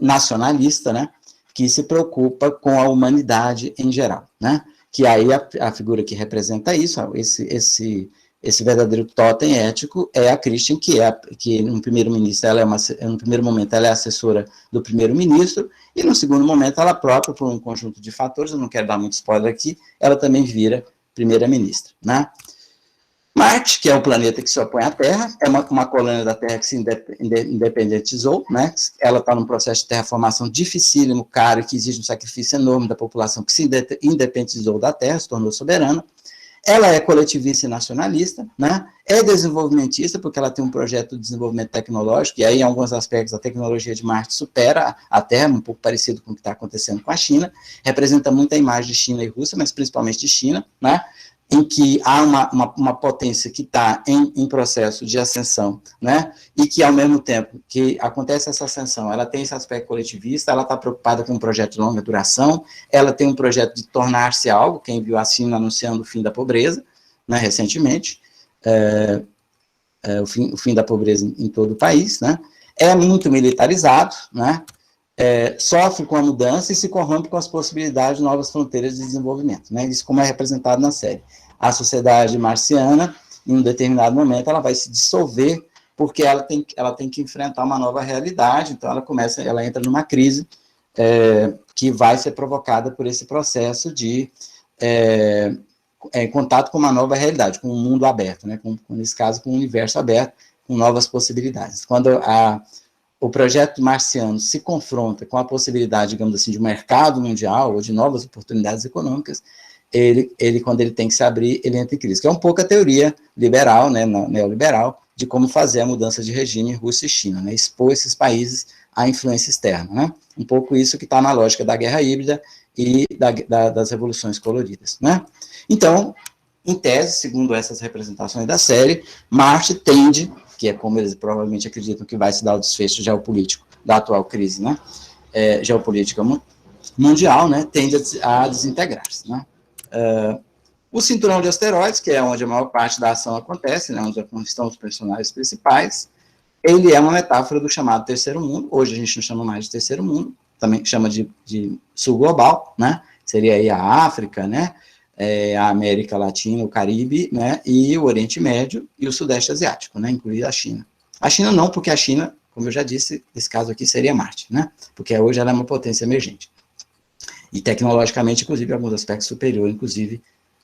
nacionalista, né, que se preocupa com a humanidade em geral, né, que aí a figura que representa isso, esse verdadeiro totem ético é a Christine, que no primeiro momento ela é assessora do primeiro-ministro, e no segundo momento ela própria, por um conjunto de fatores, eu não quero dar muito spoiler aqui, ela também vira primeira-ministra, né. Marte, que é o planeta que se opõe à Terra, é uma colônia da Terra que se independentizou, né? Ela está num processo de terraformação dificílimo, caro, que exige um sacrifício enorme da população que se independentizou da Terra, se tornou soberana. Ela é coletivista e nacionalista, né? É desenvolvimentista, porque ela tem um projeto de desenvolvimento tecnológico, e aí, em alguns aspectos, a tecnologia de Marte supera a Terra, um pouco parecido com o que está acontecendo com a China, representa muito a imagem de China e Rússia, mas principalmente de China, né? Em que há uma potência que está em processo de ascensão, né, e que, ao mesmo tempo que acontece essa ascensão, ela tem esse aspecto coletivista, ela está preocupada com um projeto de longa duração, ela tem um projeto de tornar-se algo, quem viu a China anunciando o fim da pobreza, né, recentemente, o fim da pobreza em todo o país, né, é muito militarizado, né, sofre com a mudança e se corrompe com as possibilidades de novas fronteiras de desenvolvimento, né, isso como é representado na série. A sociedade marciana, em um determinado momento, ela vai se dissolver, porque ela tem que enfrentar uma nova realidade, então ela entra numa crise que vai ser provocada por esse processo de contato com uma nova realidade, com um mundo aberto, né, nesse caso, com um universo aberto, com novas possibilidades. Quando o projeto marciano se confronta com a possibilidade, digamos assim, de um mercado mundial ou de novas oportunidades econômicas, quando ele tem que se abrir, ele entra em crise, que é um pouco a teoria liberal, né, neoliberal, de como fazer a mudança de regime em Rússia e China, né, expor esses países à influência externa, né, um pouco isso que está na lógica da guerra híbrida e das revoluções coloridas, né. Então, em tese, segundo essas representações da série, Marte tende, que é como eles provavelmente acreditam que vai se dar o desfecho geopolítico da atual crise, né, geopolítica mundial, né, tende a desintegrar-se, né. O cinturão de asteroides, que é onde a maior parte da ação acontece, né, onde estão os personagens principais, ele é uma metáfora do chamado terceiro mundo. Hoje a gente não chama mais de terceiro mundo, também chama de sul global, né, seria aí a África, né, a América Latina, o Caribe, né, e o Oriente Médio e o Sudeste Asiático, né, incluindo a China. A China não, porque a China, como eu já disse, nesse caso aqui seria Marte, né, porque hoje ela é uma potência emergente. E tecnologicamente, inclusive, em alguns aspectos superior, inclusive,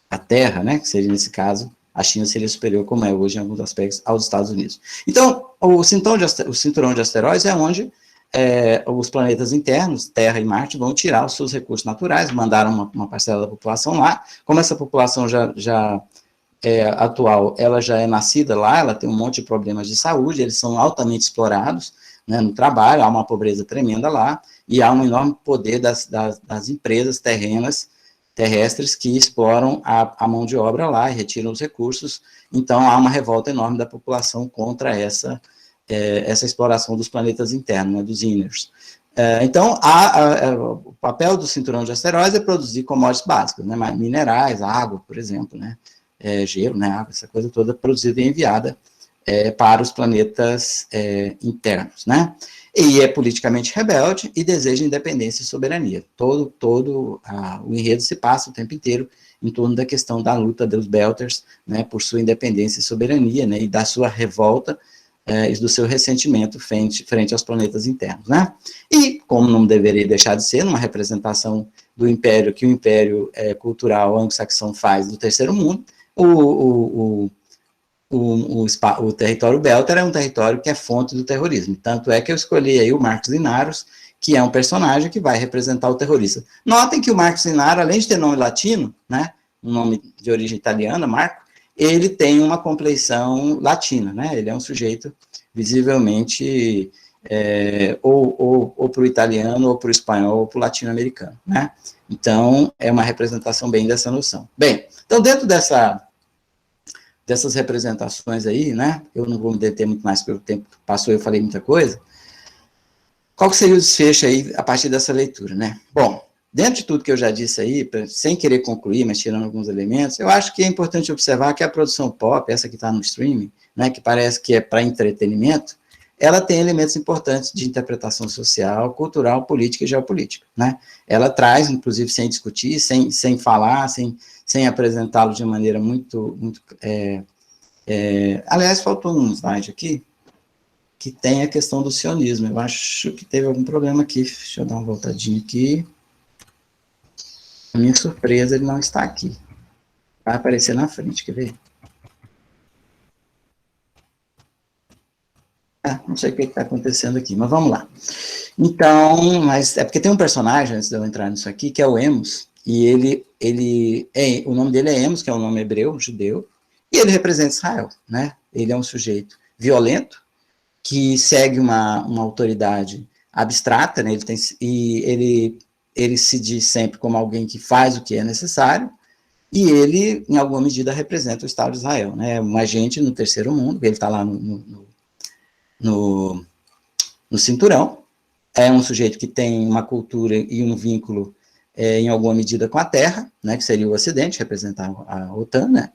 a Terra, né, que seria nesse caso, a China seria superior, como é hoje em alguns aspectos, aos Estados Unidos. Então, o cinturão de asteroides é onde os planetas internos, Terra e Marte, vão tirar os seus recursos naturais, mandaram uma parcela da população lá. Como essa população atual, ela já é nascida lá, ela tem um monte de problemas de saúde, eles são altamente explorados, né, no trabalho, há uma pobreza tremenda lá, e há um enorme poder das empresas terrestres que exploram a mão de obra lá e retiram os recursos. Então, há uma revolta enorme da população contra essa exploração dos planetas internos, né, dos inners. Então, o papel do cinturão de asteroides é produzir commodities básicas, né, minerais, água, por exemplo, né, gelo, né, água, essa coisa toda produzida e enviada para os planetas internos, né? E é politicamente rebelde e deseja independência e soberania. Todo o enredo se passa o tempo inteiro em torno da questão da luta dos Belters, né, por sua independência e soberania, né, e da sua revolta e do seu ressentimento frente aos planetas internos, né? E, como não deveria deixar de ser, numa representação do império, que o império cultural anglo-saxão faz do terceiro mundo, o território Belter é um território que é fonte do terrorismo. Tanto é que eu escolhi aí o Marcos Linaros, que é um personagem que vai representar o terrorista. Notem que o Marcos Linaros, além de ter nome latino, né, um nome de origem italiana, Marco, ele tem uma compleição latina, né, ele é um sujeito visivelmente ou para o italiano, ou para o espanhol, ou para o latino-americano, né. Então, é uma representação bem dessa noção. Bem, então dentro dessas representações aí, né, eu não vou me deter muito mais, porque o tempo passou e eu falei muita coisa. Qual que seria o desfecho aí a partir dessa leitura, né? Bom, dentro de tudo que eu já disse aí, sem querer concluir, mas tirando alguns elementos, eu acho que é importante observar que a produção pop, essa que está no streaming, né, que parece que é para entretenimento, ela tem elementos importantes de interpretação social, cultural, política e geopolítica, né? Ela traz, inclusive, sem discutir, sem falar, sem apresentá-lo de maneira muito aliás, faltou um slide aqui, que tem a questão do sionismo. Eu acho que teve algum problema aqui. Deixa eu dar uma voltadinha aqui. A minha surpresa, ele não está aqui. Vai aparecer na frente, quer ver? Não sei o que está acontecendo aqui, mas vamos lá. Então, mas é porque tem um personagem, antes de eu entrar nisso aqui, que é o Emos, e o nome dele é Emos, que é um nome hebreu, judeu, e ele representa Israel, né? Ele é um sujeito violento, que segue uma autoridade abstrata, né? Ele se diz sempre como alguém que faz o que é necessário, e ele, em alguma medida, representa o Estado de Israel, né? Um agente no terceiro mundo, ele está lá no cinturão, é um sujeito que tem uma cultura e um vínculo em alguma medida com a Terra, né, que seria o Ocidente, representar a OTAN, né,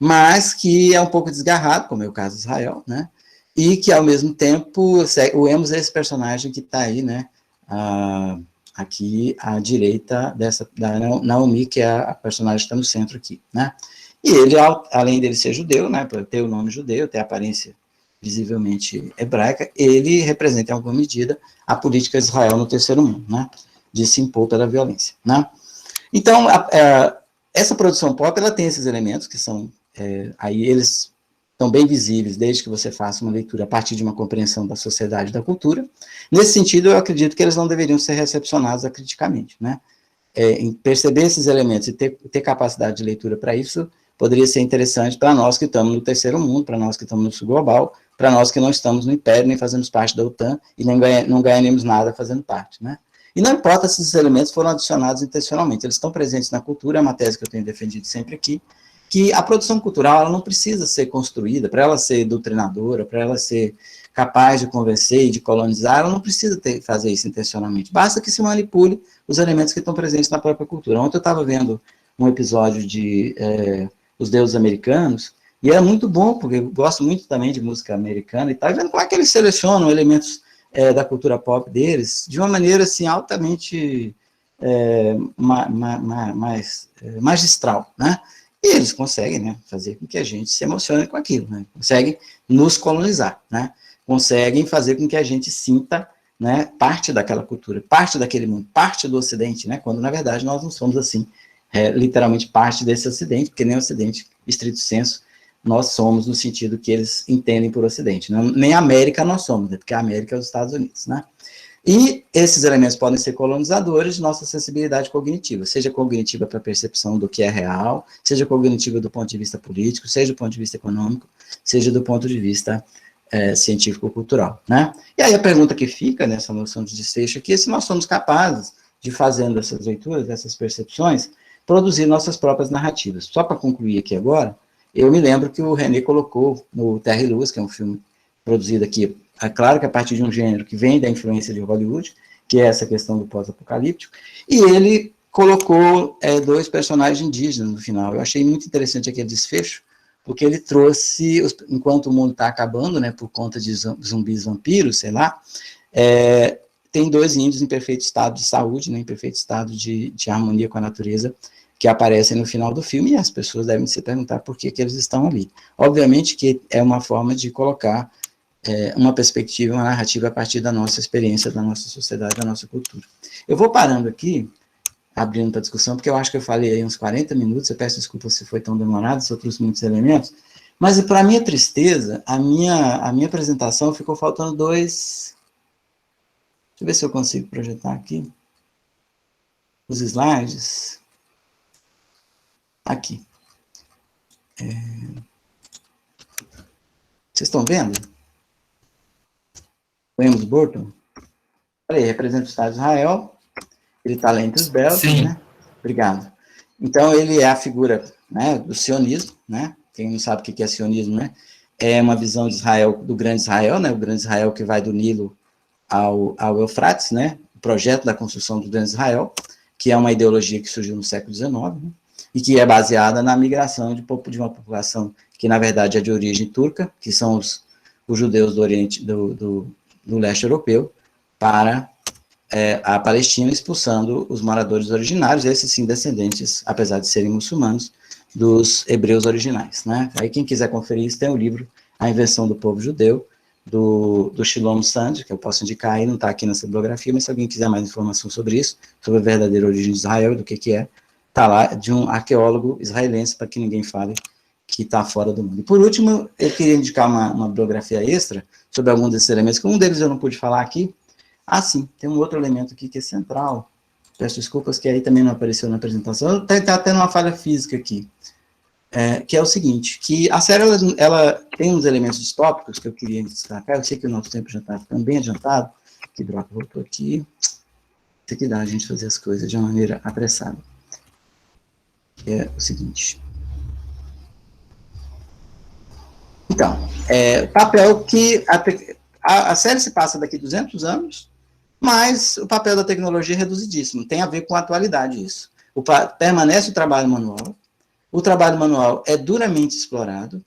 mas que é um pouco desgarrado, como é o caso de Israel, né? E que, ao mesmo tempo, o Emos é esse personagem que está aí, né? Aqui à direita da Naomi, que é a personagem que está no centro aqui, né? E ele, além dele ser judeu, né, por ter o nome judeu, ter a aparência visivelmente hebraica, ele representa, em alguma medida, a política de Israel no terceiro mundo, né? De se impor pela violência, né? Então, essa produção pop, ela tem esses elementos que são, aí eles estão bem visíveis, desde que você faça uma leitura a partir de uma compreensão da sociedade e da cultura. Nesse sentido, eu acredito que eles não deveriam ser recepcionados acriticamente, né? Em perceber esses elementos e ter capacidade de leitura para isso, poderia ser interessante para nós que estamos no terceiro mundo, para nós que estamos no sul global, para nós que não estamos no Império, nem fazemos parte da OTAN, e não ganharemos nada fazendo parte, né? E não importa se esses elementos foram adicionados intencionalmente, eles estão presentes na cultura, é uma tese que eu tenho defendido sempre aqui, que a produção cultural ela não precisa ser construída, para ela ser doutrinadora, para ela ser capaz de convencer e de colonizar, ela não precisa fazer isso intencionalmente, basta que se manipule os elementos que estão presentes na própria cultura. Ontem eu estava vendo um episódio de Os Deuses Americanos, e era muito bom, porque eu gosto muito também de música americana, e estava vendo como é que eles selecionam elementos da cultura pop deles, de uma maneira, assim, altamente magistral, né? E eles conseguem, né, fazer com que a gente se emocione com aquilo, né? Conseguem nos colonizar, né? Conseguem fazer com que a gente sinta, né, parte daquela cultura, parte daquele mundo, parte do Ocidente, né? Quando, na verdade, nós não somos, assim, literalmente parte desse Ocidente, porque nem o Ocidente, estrito senso, nós somos no sentido que eles entendem por Ocidente. Né? Nem a América nós somos, né? Porque a América é os Estados Unidos, né? E esses elementos podem ser colonizadores de nossa sensibilidade cognitiva, seja cognitiva para a percepção do que é real, seja cognitiva do ponto de vista político, seja do ponto de vista econômico, seja do ponto de vista científico-cultural, né? E aí a pergunta que fica nessa noção de desfecho aqui é se nós somos capazes de, fazendo essas leituras, essas percepções, produzir nossas próprias narrativas. Só para concluir aqui agora, eu me lembro que o René colocou no Terra e Luz, que é um filme produzido aqui, é claro que a partir de um gênero que vem da influência de Hollywood, que é essa questão do pós-apocalíptico, e ele colocou dois personagens indígenas no final. Eu achei muito interessante aquele desfecho, porque ele trouxe, enquanto o mundo está acabando, né, por conta de zumbis vampiros, sei lá, tem dois índios em perfeito estado de saúde, né, em perfeito estado de harmonia com a natureza, que aparecem no final do filme, e as pessoas devem se perguntar por que eles estão ali. Obviamente que é uma forma de colocar uma perspectiva, uma narrativa a partir da nossa experiência, da nossa sociedade, da nossa cultura. Eu vou parando aqui, abrindo para discussão, porque eu acho que eu falei aí uns 40 minutos, eu peço desculpa se foi tão demorado, se eu trouxe muitos elementos, mas para minha tristeza, a minha apresentação ficou faltando dois... Deixa eu ver se eu consigo projetar aqui os slides. Aqui. Vocês estão vendo? O Amos Burton? Olha aí, representa o Estado de Israel. Ele está lá entre os belgas, né? Obrigado. Então, ele é a figura, né, do sionismo, né? Quem não sabe o que é sionismo, né? É uma visão de Israel, do grande Israel, né? O grande Israel que vai do Nilo ao Eufrates, né? O projeto da construção do grande Israel, que é uma ideologia que surgiu no século XIX, né? E que é baseada na migração de uma população que, na verdade, é de origem turca, que são os judeus do Oriente, do leste europeu, para a Palestina, expulsando os moradores originários, esses sim descendentes, apesar de serem muçulmanos, dos hebreus originais, né? Aí quem quiser conferir isso, tem o livro A Invenção do Povo Judeu, do Shlomo Sand, que eu posso indicar aí, não está aqui nessa bibliografia, mas se alguém quiser mais informação sobre isso, sobre a verdadeira origem de Israel, do que é, está lá, de um arqueólogo israelense, para que ninguém fale que está fora do mundo. E por último, eu queria indicar uma bibliografia extra sobre alguns desses elementos, que um deles eu não pude falar aqui. Ah, sim, tem um outro elemento aqui que é central, peço desculpas que aí também não apareceu na apresentação, está tendo uma falha física aqui, que é o seguinte, que a série, ela tem uns elementos distópicos que eu queria destacar, eu sei que o nosso tempo já está ficando bem adiantado, que droga, voltou aqui, isso aqui dá a gente fazer as coisas de uma maneira apressada. É o seguinte. Então, papel que a série se passa daqui 200 anos, mas o papel da tecnologia é reduzidíssimo, tem a ver com a atualidade isso. Permanece o trabalho manual, o trabalho manual é duramente explorado,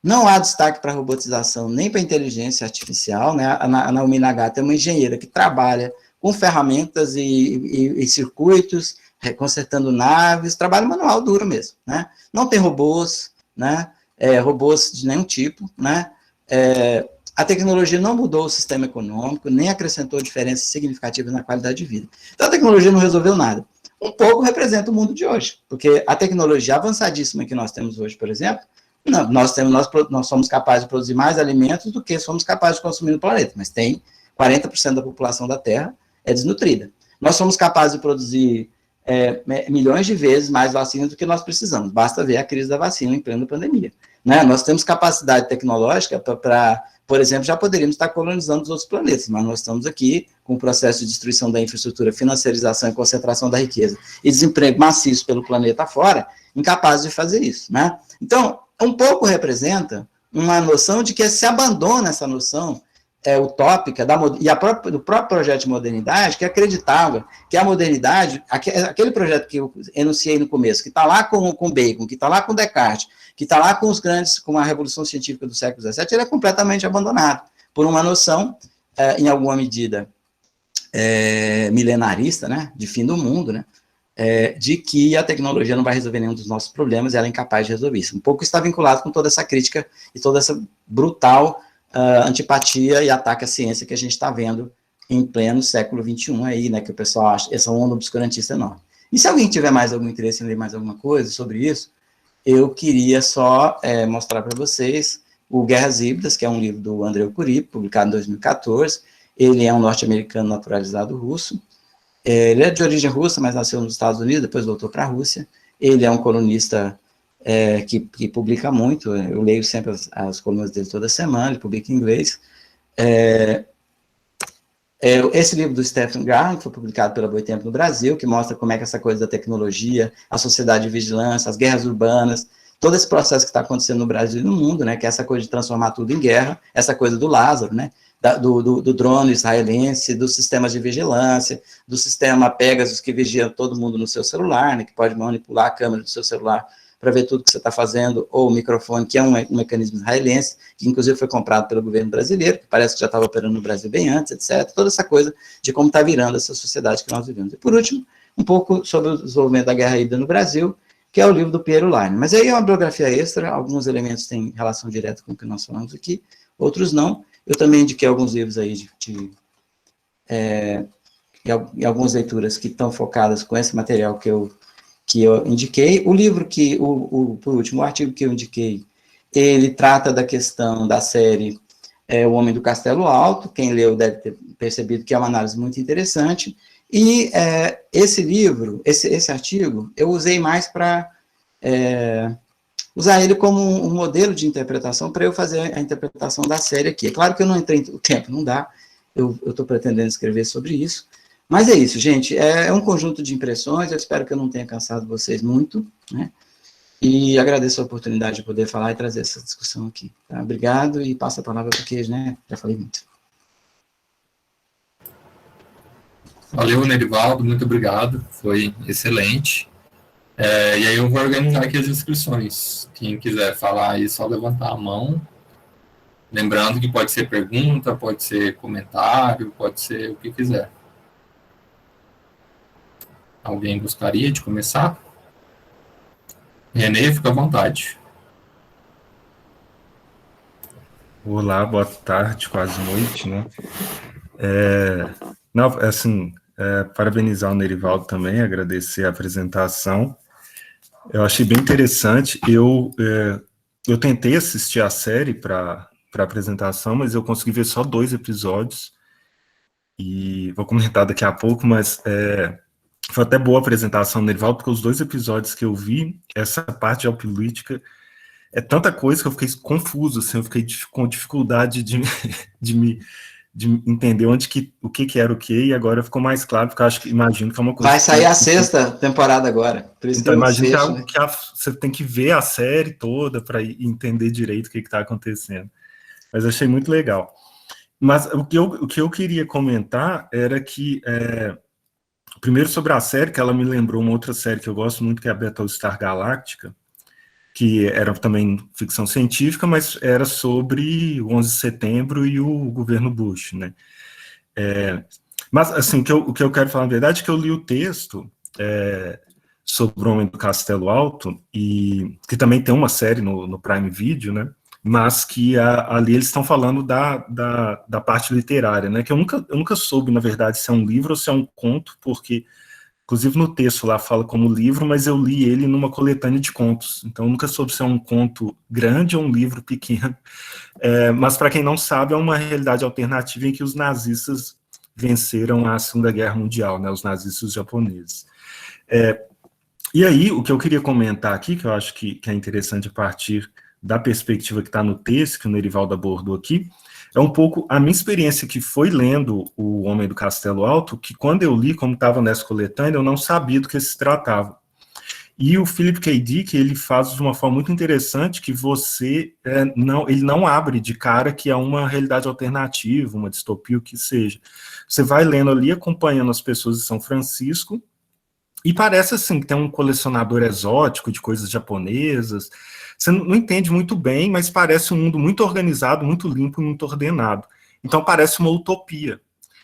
não há destaque para a robotização nem para a inteligência artificial, né? A Naomi Nagata é uma engenheira que trabalha com ferramentas e circuitos, consertando naves, trabalho manual duro mesmo, né? Não tem robôs, né? Robôs de nenhum tipo, né? A tecnologia não mudou o sistema econômico, nem acrescentou diferenças significativas na qualidade de vida. Então, a tecnologia não resolveu nada. Um pouco representa o mundo de hoje, porque a tecnologia avançadíssima que nós temos hoje, por exemplo, nós somos capazes de produzir mais alimentos do que somos capazes de consumir no planeta, mas tem 40% da população da Terra é desnutrida. Nós somos capazes de produzir milhões de vezes mais vacinas do que nós precisamos, basta ver a crise da vacina em plena pandemia. Né? Nós temos capacidade tecnológica para, por exemplo, já poderíamos estar colonizando os outros planetas, mas nós estamos aqui com o processo de destruição da infraestrutura, financiarização e concentração da riqueza e desemprego maciço pelo planeta afora, incapazes de fazer isso. Né? Então, um pouco representa uma noção de que se abandona essa noção utópica do próprio projeto de modernidade, que acreditava que a modernidade, aquele projeto que eu enunciei no começo, que está lá com Bacon, que está lá com Descartes, que está lá com a Revolução Científica do século XVII, ele é completamente abandonado por uma noção, em alguma medida, milenarista, né, de fim do mundo, né, de que a tecnologia não vai resolver nenhum dos nossos problemas e ela é incapaz de resolver isso. Um pouco está vinculado com toda essa crítica e toda essa brutal antipatia e ataque à ciência que a gente está vendo em pleno século XXI aí, né, que o pessoal acha, essa onda obscurantista enorme. E se alguém tiver mais algum interesse em ler mais alguma coisa sobre isso, eu queria só mostrar para vocês o Guerras Híbridas, que é um livro do Andrei Cury, publicado em 2014. Ele é um norte-americano naturalizado russo. Ele é de origem russa, mas nasceu nos Estados Unidos, depois voltou para a Rússia. Ele é um colunista que publica muito, eu leio sempre as colunas dele toda semana, ele publica em inglês. Esse livro do Stephen Graham foi publicado pela Boitempo no Brasil, que mostra como é que essa coisa da tecnologia, a sociedade de vigilância, as guerras urbanas, todo esse processo que está acontecendo no Brasil e no mundo, né, que é essa coisa de transformar tudo em guerra, essa coisa do Lázaro, né, do drone israelense, dos sistemas de vigilância, do sistema Pegasus que vigia todo mundo no seu celular, né, que pode manipular a câmera do seu celular para ver tudo que você está fazendo, ou o microfone, que é um mecanismo israelense, que inclusive foi comprado pelo governo brasileiro, que parece que já estava operando no Brasil bem antes, etc. Toda essa coisa de como está virando essa sociedade que nós vivemos. E, por último, um pouco sobre o desenvolvimento da guerra híbrida no Brasil, que é o livro do Piero Line. Mas aí é uma biografia extra, alguns elementos têm relação direta com o que nós falamos aqui, outros não. Eu também indiquei alguns livros aí e algumas leituras que estão focadas com esse material que eu indiquei. O livro por último, o artigo que eu indiquei, ele trata da questão da série O Homem do Castelo Alto. Quem leu deve ter percebido que é uma análise muito interessante. E esse livro, esse artigo, eu usei mais para usar ele como um modelo de interpretação para eu fazer a interpretação da série aqui. É claro que eu não entrei, o tempo não dá, eu estou pretendendo escrever sobre isso. Mas é isso, gente, é um conjunto de impressões, eu espero que eu não tenha cansado vocês muito, né, e agradeço a oportunidade de poder falar e trazer essa discussão aqui, tá? Obrigado, e passo a palavra para o Queijo, né, já falei muito. Valeu, Nerivaldo, muito obrigado, foi excelente. E aí eu vou organizar aqui as inscrições, quem quiser falar aí, é só levantar a mão. Lembrando que pode ser pergunta, pode ser comentário, pode ser o que quiser. Alguém gostaria de começar? Renê, fica à vontade. Olá, boa tarde, quase noite, né? Parabenizar o Nerivaldo também, agradecer a apresentação. Eu achei bem interessante. Eu tentei assistir a série para a apresentação, mas eu consegui ver só 2 episódios, e vou comentar daqui a pouco, mas foi até boa a apresentação do Nerivaldo, porque os 2 episódios que eu vi, essa parte geopolítica, é tanta coisa que eu fiquei confuso, assim, eu fiquei com dificuldade de entender o que era o que, e agora ficou mais claro, porque eu imagino que é uma coisa... Vai sair a 6ª temporada agora, por isso então, que imagino que é algo né? que você tem que ver a série toda para entender direito o que está acontecendo. Mas achei muito legal. Mas o que eu queria comentar era que, primeiro sobre a série, que ela me lembrou uma outra série que eu gosto muito, que é a Battlestar Galactica, que era também ficção científica, mas era sobre o 11 de setembro e o governo Bush, né? Mas, assim, o que eu quero falar na verdade é que eu li o texto sobre o Homem do Castelo Alto, e que também tem uma série no Prime Video, né? Mas que ali eles estão falando da parte literária, né? Que eu nunca soube, na verdade, se é um livro ou se é um conto, porque, inclusive no texto lá fala como livro, mas eu li ele numa coletânea de contos, então eu nunca soube se é um conto grande ou um livro pequeno. Mas, para quem não sabe, é uma realidade alternativa em que os nazistas venceram a Segunda Guerra Mundial, né? Os nazistas japoneses. E aí, o que eu queria comentar aqui, que eu acho que é interessante a partir da perspectiva que está no texto, que o Nerivaldo abordou aqui, é um pouco a minha experiência que foi lendo O Homem do Castelo Alto, que quando eu li, como estava nessa coletânea, eu não sabia do que se tratava. E o Philip K. Dick, ele faz de uma forma muito interessante que ele não abre de cara que é uma realidade alternativa, uma distopia, o que seja. Você vai lendo ali, acompanhando as pessoas de São Francisco, e parece assim que tem um colecionador exótico de coisas japonesas. Você não entende muito bem, mas parece um mundo muito organizado, muito limpo, muito ordenado. Então parece uma utopia.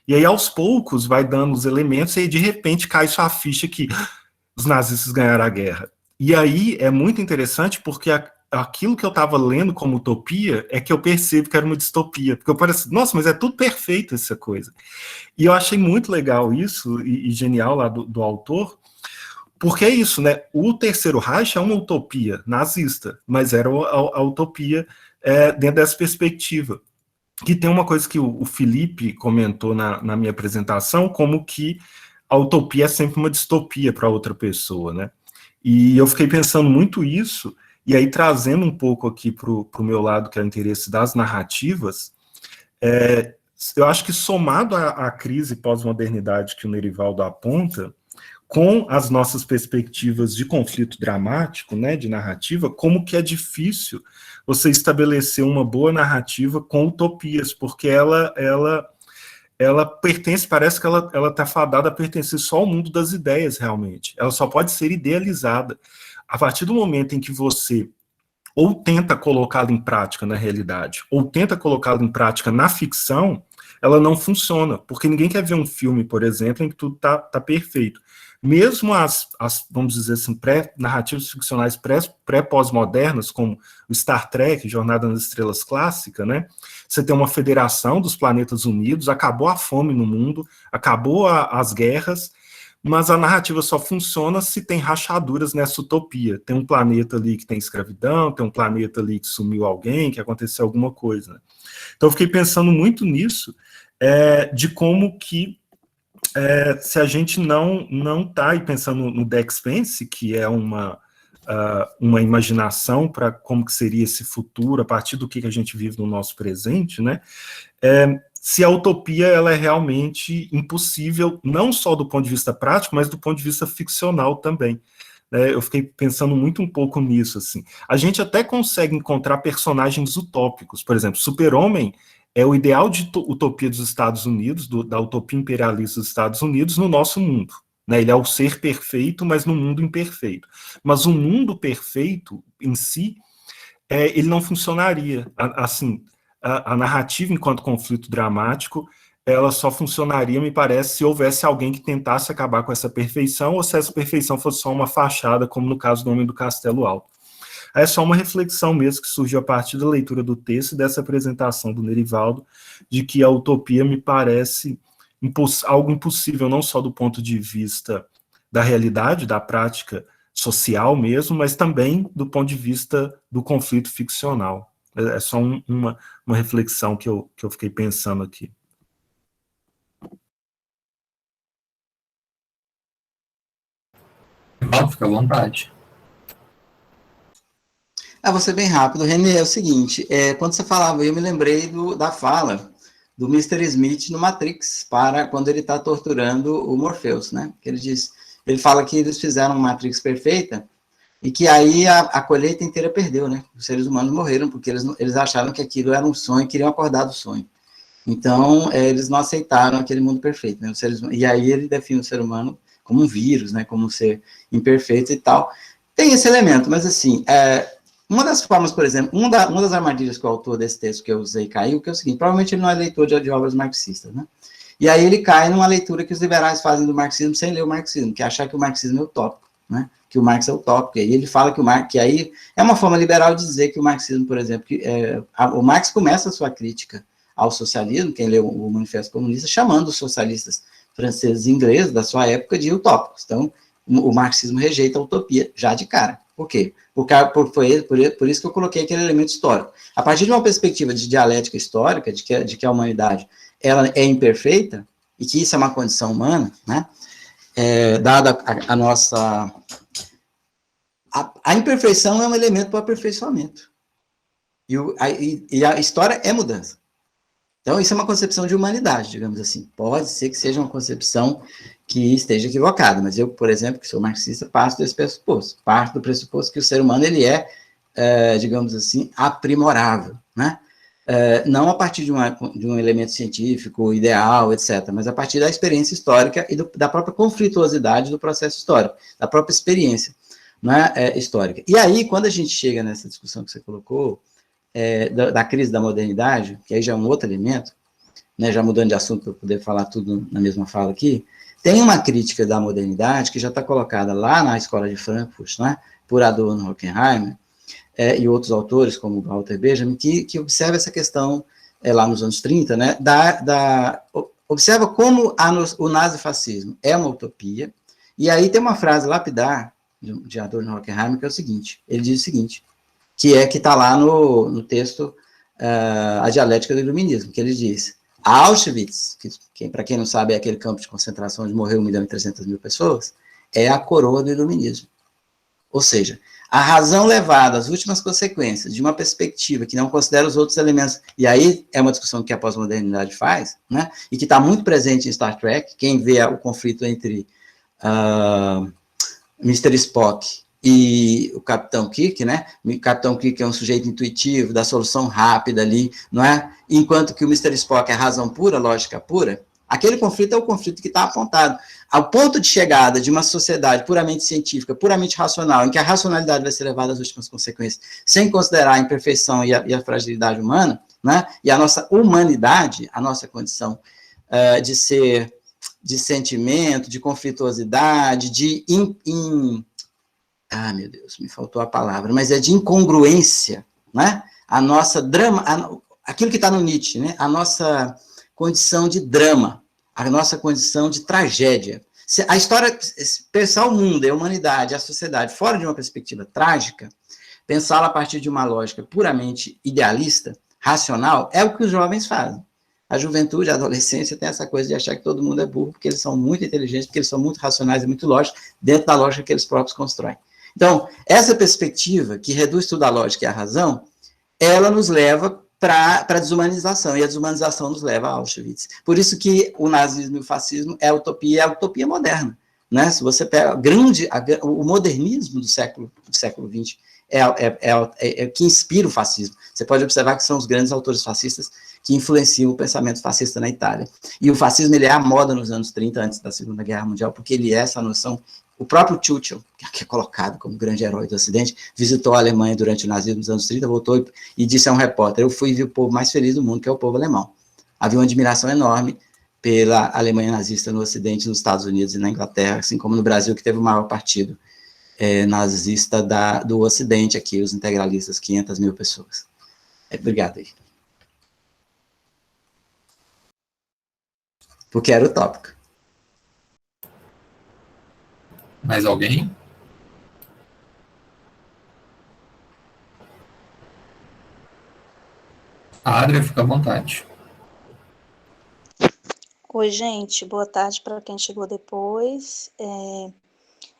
E aí, aos poucos, vai dando os elementos, e aí, de repente, cai sua ficha que os nazistas ganharam a guerra. E aí é muito interessante, porque aquilo que eu estava lendo como utopia é que eu percebo que era uma distopia. Porque eu pareço, nossa, mas é tudo perfeito essa coisa. E eu achei muito legal isso, e genial lá do autor, porque é isso, né? O Terceiro Reich é uma utopia nazista, mas era a utopia dentro dessa perspectiva. Que tem uma coisa que o Felipe comentou na minha apresentação, como que a utopia é sempre uma distopia para outra pessoa, né? E eu fiquei pensando muito isso, e aí trazendo um pouco aqui para o meu lado, que é o interesse das narrativas, eu acho que somado à crise pós-modernidade que o Nerivaldo aponta, com as nossas perspectivas de conflito dramático, né, de narrativa, como que é difícil você estabelecer uma boa narrativa com utopias, porque ela pertence, parece que ela está fadada a pertencer só ao mundo das ideias, realmente. Ela só pode ser idealizada. A partir do momento em que você ou tenta colocá-la em prática na realidade, ou tenta colocá-la em prática na ficção, ela não funciona, porque ninguém quer ver um filme, por exemplo, em que tudo tá perfeito. Mesmo as vamos dizer assim, narrativas ficcionais pré-pós-modernas, como o Star Trek, Jornada nas Estrelas clássica, né? Você tem uma federação dos planetas unidos, acabou a fome no mundo, acabou as guerras, mas a narrativa só funciona se tem rachaduras nessa utopia. Tem um planeta ali que tem escravidão, tem um planeta ali que sumiu alguém, que aconteceu alguma coisa. Né? Então eu fiquei pensando muito nisso, de como que se a gente não está aí pensando no The Expanse, que é uma imaginação para como que seria esse futuro, a partir do que a gente vive no nosso presente, né? Se a utopia ela é realmente impossível, não só do ponto de vista prático, mas do ponto de vista ficcional também. Eu fiquei pensando muito um pouco nisso. Assim. A gente até consegue encontrar personagens utópicos, por exemplo, Super-Homem é o ideal de utopia dos Estados Unidos, da utopia imperialista dos Estados Unidos no nosso mundo. Né? Ele é o ser perfeito, mas no mundo imperfeito. Mas o mundo perfeito em si, ele não funcionaria. Assim, a narrativa enquanto conflito dramático, ela só funcionaria, me parece, se houvesse alguém que tentasse acabar com essa perfeição, ou se essa perfeição fosse só uma fachada, como no caso do Homem do Castelo Alto. É só uma reflexão mesmo que surgiu a partir da leitura do texto e dessa apresentação do Nerivaldo, de que a utopia me parece algo impossível, não só do ponto de vista da realidade, da prática social mesmo, mas também do ponto de vista do conflito ficcional. É só uma reflexão que eu fiquei pensando aqui. Fica à vontade. Vou ser bem rápido. René, é o seguinte, quando você falava, eu me lembrei da fala do Mr. Smith no Matrix, para quando ele está torturando o Morpheus, né? Que ele fala que eles fizeram uma Matrix perfeita, e que aí a colheita inteira perdeu, né? Os seres humanos morreram, porque eles acharam que aquilo era um sonho, e queriam acordar do sonho. Então, eles não aceitaram aquele mundo perfeito, né? E aí ele define o ser humano como um vírus, né? Como um ser imperfeito e tal. Tem esse elemento, mas assim, Uma das formas, por exemplo, uma das armadilhas que o autor desse texto que eu usei caiu, que é o seguinte, provavelmente ele não é leitor de obras marxistas, né? E aí ele cai numa leitura que os liberais fazem do marxismo sem ler o marxismo, que é achar que o marxismo é utópico, né? Que o Marx é utópico. E aí ele fala que aí é uma forma liberal de dizer que o marxismo, por exemplo, o Marx começa a sua crítica ao socialismo, quem leu o Manifesto Comunista, chamando os socialistas franceses e ingleses da sua época de utópicos. Então, o marxismo rejeita a utopia já de cara. Por quê? Por isso que eu coloquei aquele elemento histórico. A partir de uma perspectiva de dialética histórica, de que a humanidade ela é imperfeita, e que isso é uma condição humana, né? Dada a nossa... A imperfeição é um elemento para o aperfeiçoamento. E a história é mudança. Então, isso é uma concepção de humanidade, digamos assim. Pode ser que seja uma concepção que esteja equivocada, mas eu, por exemplo, que sou marxista, parto desse pressuposto. Parto do pressuposto que o ser humano, ele digamos assim, aprimorável, né? Não a partir de um elemento científico, ideal, etc., mas a partir da experiência histórica e da própria conflituosidade do processo histórico, da própria experiência, né, histórica. E aí, quando a gente chega nessa discussão que você colocou, da crise da modernidade, que aí já é um outro elemento, né, já mudando de assunto para poder falar tudo na mesma fala aqui, tem uma crítica da modernidade que já está colocada lá na Escola de Frankfurt, né, por Adorno, Horkheimer, e outros autores, como Walter Benjamin, que observa essa questão lá nos anos 30, né, observa como o nazifascismo é uma utopia, e aí tem uma frase lapidar de Adorno Horkheimer, que é o seguinte, ele diz o seguinte, que está lá no texto A Dialética do Iluminismo, que ele diz, Auschwitz, que para quem não sabe é aquele campo de concentração onde morreu 1.300.000 pessoas, é a coroa do iluminismo. Ou seja, a razão levada às últimas consequências de uma perspectiva que não considera os outros elementos, e aí é uma discussão que a pós-modernidade faz, né, e que está muito presente em Star Trek, quem vê o conflito entre Mr. Spock e o Capitão Kirk, né? O Capitão Kirk é um sujeito intuitivo, da solução rápida ali, não é? Enquanto que o Mr. Spock é razão pura, lógica pura, aquele conflito é o conflito que está apontado. Ao ponto de chegada de uma sociedade puramente científica, puramente racional, em que a racionalidade vai ser levada às últimas consequências, sem considerar a imperfeição e a fragilidade humana, né? E a nossa humanidade, a nossa condição de sentimento, de conflituosidade, meu Deus, me faltou a palavra, mas de incongruência, né? A nossa drama, aquilo que está no Nietzsche, né? A nossa condição de drama, a nossa condição de tragédia. A história, pensar o mundo, a humanidade, a sociedade, fora de uma perspectiva trágica, pensá-la a partir de uma lógica puramente idealista, racional, é o que os jovens fazem. A juventude, a adolescência tem essa coisa de achar que todo mundo é burro, porque eles são muito inteligentes, porque eles são muito racionais e muito lógicos, dentro da lógica que eles próprios constroem. Então, essa perspectiva, que reduz tudo à lógica e à razão, ela nos leva para a desumanização, e a desumanização nos leva a Auschwitz. Por isso que o nazismo e o fascismo é a utopia moderna. Né? Se você pega o modernismo do século XX, é que inspira o fascismo. Você pode observar que são os grandes autores fascistas que influenciam o pensamento fascista na Itália. E o fascismo ele é a moda nos anos 30, antes da Segunda Guerra Mundial, porque ele é essa noção. O próprio Churchill, que é colocado como grande herói do Ocidente, visitou a Alemanha durante o nazismo nos anos 30, voltou e disse a um repórter, eu fui ver o povo mais feliz do mundo, que é o povo alemão. Havia uma admiração enorme pela Alemanha nazista no Ocidente, nos Estados Unidos e na Inglaterra, assim como no Brasil, que teve o maior partido nazista do Ocidente aqui, os integralistas, 500.000 pessoas. Obrigado aí. Porque era utópico. Mais alguém? Adria, fica à vontade. Oi, gente, boa tarde para quem chegou depois.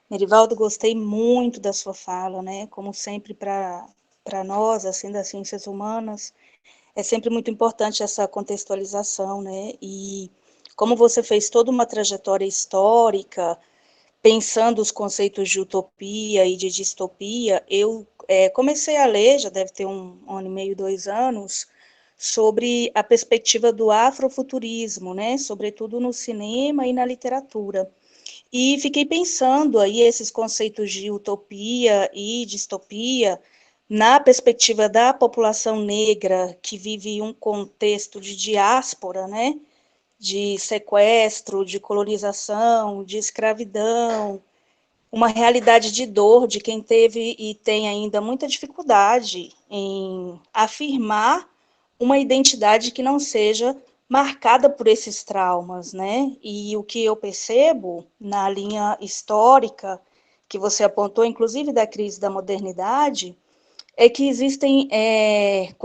Merivaldo, gostei muito da sua fala, né? Como sempre, para nós, assim, das ciências humanas, é sempre muito importante essa contextualização, né? E como você fez toda uma trajetória histórica, pensando os conceitos de utopia e de distopia, eu comecei a ler, já deve ter um ano e meio, 2 anos, sobre a perspectiva do afrofuturismo, né, sobretudo no cinema e na literatura. E fiquei pensando aí esses conceitos de utopia e distopia na perspectiva da população negra que vive um contexto de diáspora, né, de sequestro, de colonização, de escravidão, uma realidade de dor de quem teve e tem ainda muita dificuldade em afirmar uma identidade que não seja marcada por esses traumas, né? E o que eu percebo na linha histórica que você apontou, inclusive da crise da modernidade, é que existem,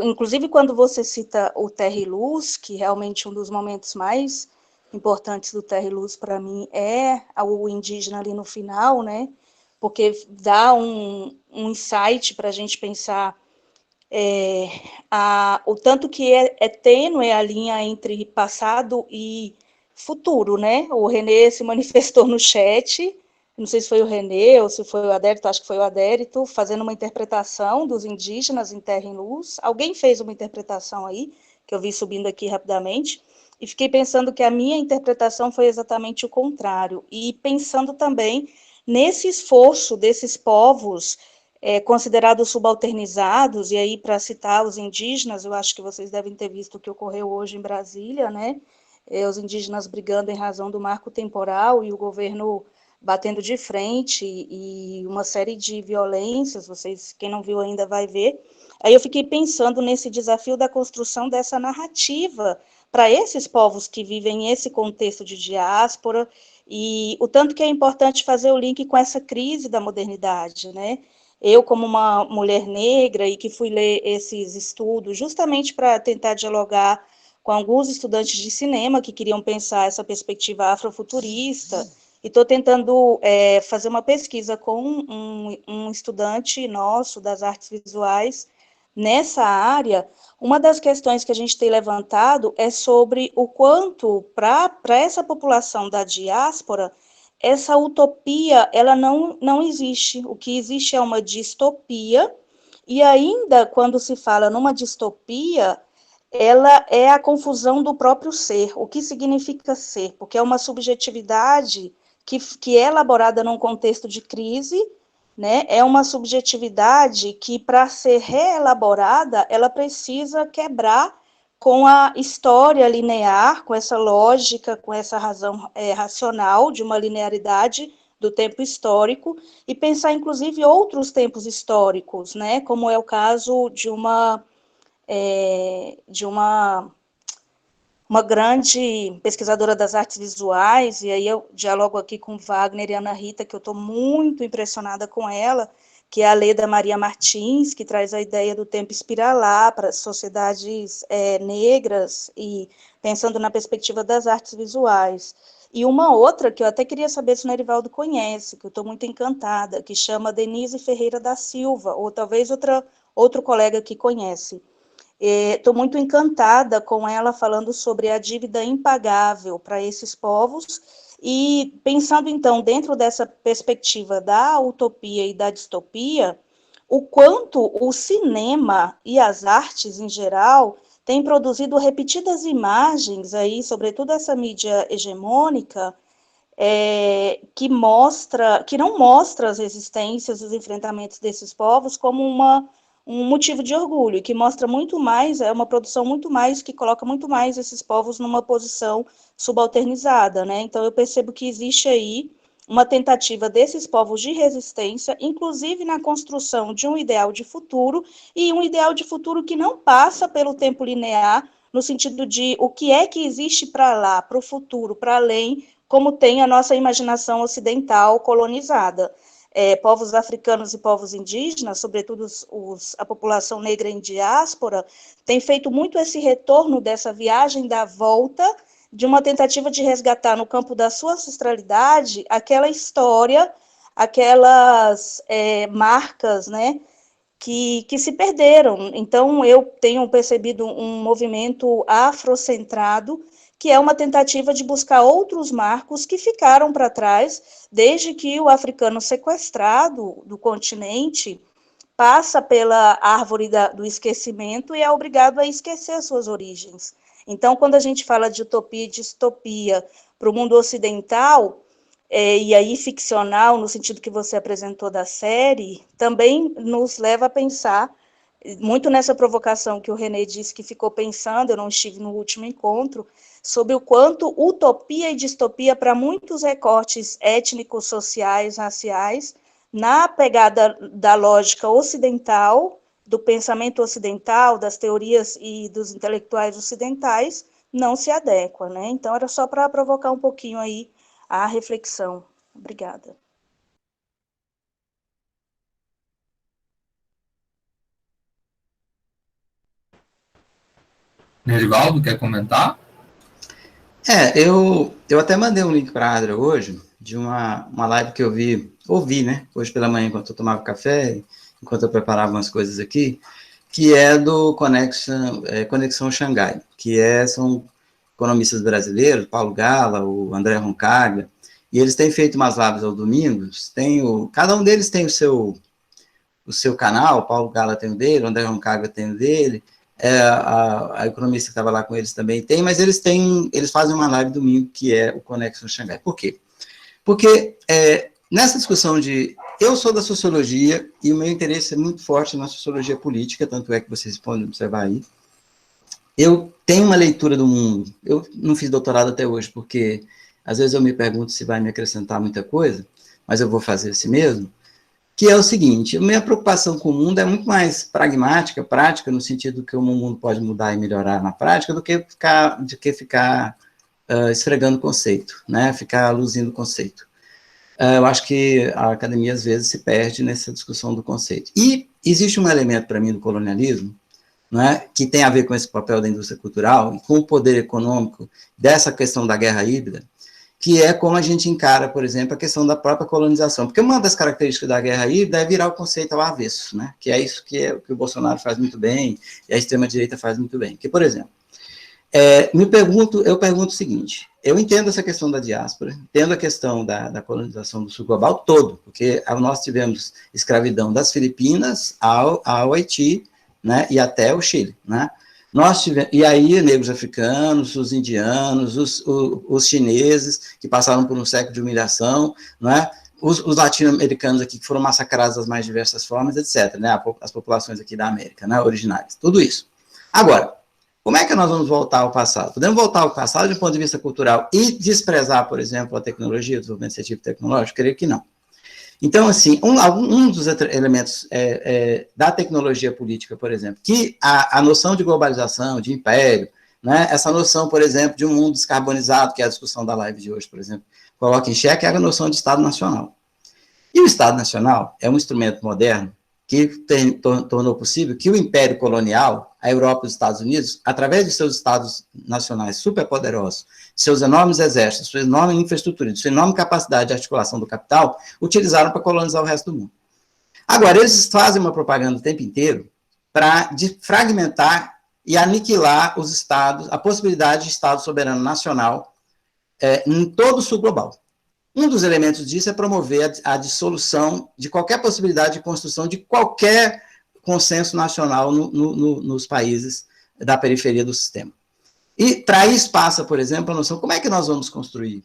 inclusive quando você cita o Terra e Luz, que realmente um dos momentos mais importantes do Terra e Luz para mim é o indígena ali no final, né? Porque dá um insight para a gente pensar o tanto que é tênue a linha entre passado e futuro, né? O Renê se manifestou no chat, não sei se foi o Renê ou se foi o Adérito, acho que foi o Adérito, fazendo uma interpretação dos indígenas em Terra em Luz. Alguém fez uma interpretação aí, que eu vi subindo aqui rapidamente, e fiquei pensando que a minha interpretação foi exatamente o contrário, e pensando também nesse esforço desses povos considerados subalternizados, e aí para citar os indígenas, eu acho que vocês devem ter visto o que ocorreu hoje em Brasília, né? Os indígenas brigando em razão do marco temporal e o governo batendo de frente e uma série de violências, vocês, quem não viu ainda vai ver. Aí eu fiquei pensando nesse desafio da construção dessa narrativa para esses povos que vivem esse contexto de diáspora e o tanto que é importante fazer o link com essa crise da modernidade, né? Eu, como uma mulher negra e que fui ler esses estudos justamente para tentar dialogar com alguns estudantes de cinema que queriam pensar essa perspectiva afrofuturista, e estou tentando fazer uma pesquisa com um estudante nosso das artes visuais nessa área. Uma das questões que a gente tem levantado é sobre o quanto, para essa população da diáspora, essa utopia, ela não existe. O que existe é uma distopia, e ainda quando se fala numa distopia, ela é a confusão do próprio ser. O que significa ser? Porque é uma subjetividade que é elaborada num contexto de crise, né? É uma subjetividade que, para ser reelaborada, ela precisa quebrar com a história linear, com essa lógica, com essa razão racional de uma linearidade do tempo histórico, e pensar, inclusive, outros tempos históricos, né? Como é o caso de uma grande pesquisadora das artes visuais, e aí eu dialogo aqui com Wagner e Ana Rita, que eu estou muito impressionada com ela, que é a Leda Maria Martins, que traz a ideia do tempo espiralar para as sociedades negras, e pensando na perspectiva das artes visuais. E uma outra, que eu até queria saber se o Nerivaldo conhece, que eu estou muito encantada, que chama Denise Ferreira da Silva, ou talvez outro colega que conhece. Estou muito encantada com ela falando sobre a dívida impagável para esses povos, e pensando, então, dentro dessa perspectiva da utopia e da distopia, o quanto o cinema e as artes em geral têm produzido repetidas imagens, aí, sobretudo essa mídia hegemônica, que não mostra as resistências, os enfrentamentos desses povos como um motivo de orgulho, e que mostra muito mais, é uma produção muito mais, que coloca muito mais esses povos numa posição subalternizada, né? Então eu percebo que existe aí uma tentativa desses povos de resistência, inclusive na construção de um ideal de futuro, e um ideal de futuro que não passa pelo tempo linear, no sentido de o que é que existe para lá, para o futuro, para além, como tem a nossa imaginação ocidental colonizada. Povos africanos e povos indígenas, sobretudo a população negra em diáspora, tem feito muito esse retorno dessa viagem da volta, de uma tentativa de resgatar no campo da sua ancestralidade aquela história, aquelas marcas, né, que se perderam. Então, eu tenho percebido um movimento afrocentrado, que é uma tentativa de buscar outros marcos que ficaram para trás, desde que o africano sequestrado do continente passa pela árvore do esquecimento e é obrigado a esquecer as suas origens. Então, quando a gente fala de utopia e distopia para o mundo ocidental, e aí ficcional, no sentido que você apresentou da série, também nos leva a pensar, muito nessa provocação que o René disse que ficou pensando, eu não estive no último encontro, sobre o quanto utopia e distopia para muitos recortes étnicos, sociais, raciais, na pegada da lógica ocidental, do pensamento ocidental, das teorias e dos intelectuais ocidentais, não se adequa, né? Então, era só para provocar um pouquinho aí a reflexão. Obrigada. Nerivaldo, quer comentar? Eu até mandei um link para a Adra hoje, de uma live que eu ouvi, né, hoje pela manhã, enquanto eu tomava café, enquanto eu preparava umas coisas aqui, que é do Conexão Xangai, são economistas brasileiros, Paulo Gala, o André Roncaglia, e eles têm feito umas lives aos domingos, cada um deles tem o seu canal, o Paulo Gala tem o dele, o André Roncaglia tem o dele, a economista que estava lá com eles também tem, mas eles fazem uma live domingo, que é o Conexão Xangai. Por quê? Porque nessa discussão eu sou da sociologia, e o meu interesse é muito forte na sociologia política, tanto é que vocês podem observar aí. Eu tenho uma leitura do mundo, eu não fiz doutorado até hoje, porque às vezes eu me pergunto se vai me acrescentar muita coisa, mas eu vou fazer assim mesmo, que é o seguinte: a minha preocupação com o mundo é muito mais pragmática, prática, no sentido que o mundo pode mudar e melhorar na prática, do que ficar esfregando conceito, né? Ficar luzindo conceito. Eu acho que a academia, às vezes, se perde nessa discussão do conceito. E existe um elemento, para mim, do colonialismo, né, que tem a ver com esse papel da indústria cultural, e com o poder econômico dessa questão da guerra híbrida, que é como a gente encara, por exemplo, a questão da própria colonização. Porque uma das características da guerra híbrida é virar o conceito ao avesso, né? Que é isso que o Bolsonaro faz muito bem, e a extrema-direita faz muito bem. Que, por exemplo, eu pergunto o seguinte: eu entendo essa questão da diáspora, entendo a questão da colonização do sul global todo, porque nós tivemos escravidão das Filipinas ao Haiti, né, e até o Chile, né? E aí, negros africanos, os indianos, os chineses, que passaram por um século de humilhação, né? Os latino-americanos aqui, que foram massacrados das mais diversas formas, etc., né? As populações aqui da América, né? Originárias, tudo isso. Agora, como é que nós vamos voltar ao passado? Podemos voltar ao passado, do ponto de vista cultural, e desprezar, por exemplo, a tecnologia, o desenvolvimento científico e tecnológico? Creio que não. Então, assim, um dos elementos da tecnologia política, por exemplo, que a noção de globalização, de império, né, essa noção, por exemplo, de um mundo descarbonizado, que é a discussão da live de hoje, por exemplo, coloca em xeque, é a noção de Estado Nacional. E o Estado Nacional é um instrumento moderno que tornou possível que o Império Colonial, a Europa e os Estados Unidos, através de seus Estados nacionais superpoderosos, seus enormes exércitos, sua enorme infraestrutura, sua enorme capacidade de articulação do capital, utilizaram para colonizar o resto do mundo. Agora, eles fazem uma propaganda o tempo inteiro para fragmentar e aniquilar os estados, a possibilidade de Estado soberano nacional em todo o sul global. Um dos elementos disso é promover a dissolução de qualquer possibilidade de construção de qualquer consenso nacional nos países da periferia do sistema. E para isso passa, por exemplo, a noção: como é que nós vamos construir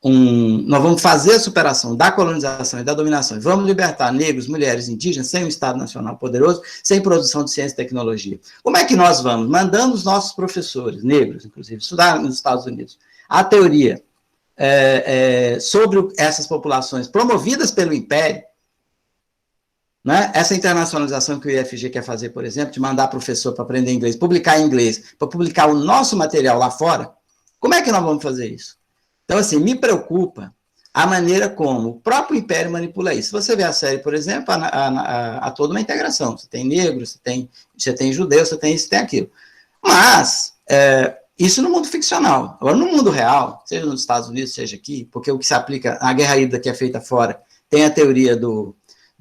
nós vamos fazer a superação da colonização e da dominação, e vamos libertar negros, mulheres, indígenas, sem um Estado Nacional poderoso, sem produção de ciência e tecnologia. Como é que nós vamos? Mandando os nossos professores, negros, inclusive, estudar nos Estados Unidos a teoria sobre essas populações promovidas pelo Império, né? Essa internacionalização que o IFG quer fazer, por exemplo, de mandar professor para aprender inglês, publicar em inglês, para publicar o nosso material lá fora, como é que nós vamos fazer isso? Então, assim, me preocupa a maneira como o próprio Império manipula isso. Se você vê a série, por exemplo, há toda uma integração. Você tem negros, você tem judeus, você tem isso, tem aquilo. Mas isso no mundo ficcional. Agora, no mundo real, seja nos Estados Unidos, seja aqui, porque o que se aplica, a guerra híbrida que é feita fora, tem a teoria do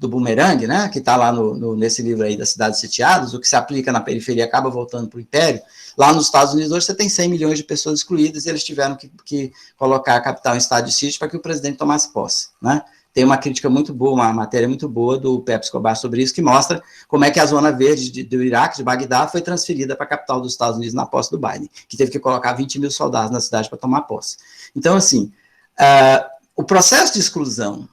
bumerangue, né, que está lá nesse livro aí das cidades sitiadas, o que se aplica na periferia acaba voltando para o Império. Lá nos Estados Unidos, hoje, você tem 100 milhões de pessoas excluídas, e eles tiveram que colocar a capital em estado de sítio para que o presidente tomasse posse, né? Tem uma crítica muito boa, uma matéria muito boa do Pepe Escobar sobre isso, que mostra como é que a zona verde do Iraque, de Bagdá, foi transferida para a capital dos Estados Unidos na posse do Biden, que teve que colocar 20 mil soldados na cidade para tomar posse. Então, assim, O processo de exclusão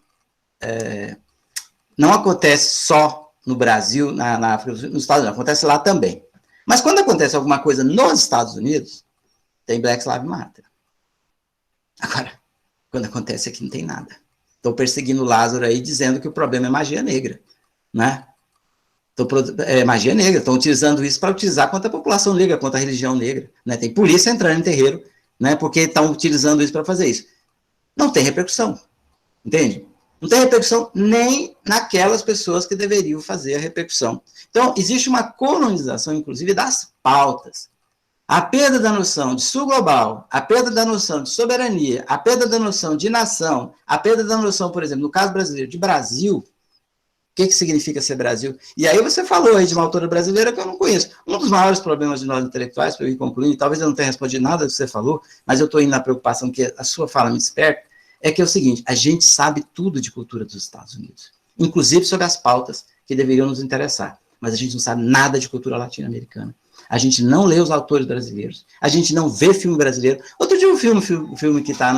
não acontece só no Brasil, na África do Sul, nos Estados Unidos, acontece lá também. Mas quando acontece alguma coisa nos Estados Unidos, tem Black Lives Matter. Agora, quando acontece aqui, não tem nada. Estou perseguindo o Lázaro aí, dizendo que o problema é magia negra, né? Magia negra, estão utilizando isso para utilizar contra a população negra, contra a religião negra, né? Tem polícia entrando em terreiro, né? Porque estão utilizando isso para fazer isso. Não tem repercussão, entende? Não tem repercussão nem naquelas pessoas que deveriam fazer a repercussão. Então, existe uma colonização, inclusive, das pautas. A perda da noção de sul global, a perda da noção de soberania, a perda da noção de nação, a perda da noção, por exemplo, no caso brasileiro, de Brasil. O que significa ser Brasil? E aí você falou aí de uma autora brasileira que eu não conheço. Um dos maiores problemas de nós intelectuais, para eu ir concluindo, talvez eu não tenha respondido nada do que você falou, mas eu estou indo na preocupação que a sua fala me desperta, é que é o seguinte, a gente sabe tudo de cultura dos Estados Unidos, inclusive sobre as pautas que deveriam nos interessar, mas a gente não sabe nada de cultura latino-americana. A gente não lê os autores brasileiros, a gente não vê filme brasileiro. Outro dia um filme que está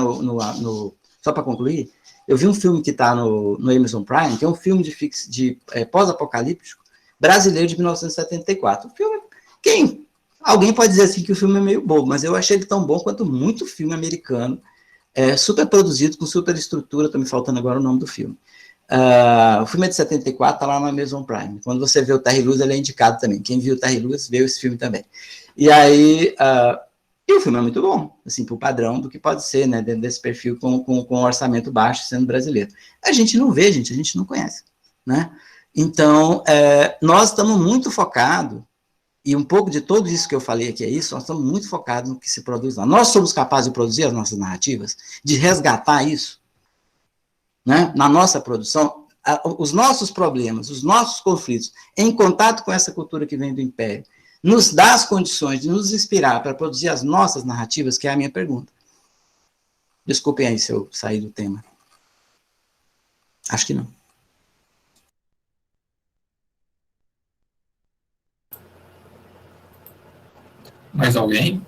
só para concluir, eu vi um filme que está no Amazon Prime, que é um filme de pós-apocalíptico brasileiro de 1974. O filme, alguém pode dizer assim que o filme é meio bobo, mas eu achei ele tão bom quanto muito filme americano, super produzido, com super estrutura, está me faltando agora o nome do filme. O filme é de 74, está lá no Amazon Prime. Quando você vê o Terry Lewis, ele é indicado também. Quem viu o Terry Lewis, viu esse filme também. E aí, e o filme é muito bom, assim, para o padrão do que pode ser, né, dentro desse perfil com um orçamento baixo, sendo brasileiro. A gente não vê, a gente não conhece, né? Então, nós estamos muito focados, e um pouco de tudo isso que eu falei aqui é isso, nós estamos muito focados no que se produz lá. Nós somos capazes de produzir as nossas narrativas, de resgatar isso, né, na nossa produção, os nossos problemas, os nossos conflitos, em contato com essa cultura que vem do Império, nos dá as condições de nos inspirar para produzir as nossas narrativas, que é a minha pergunta. Desculpem aí se eu sair do tema. Acho que não. Mais alguém?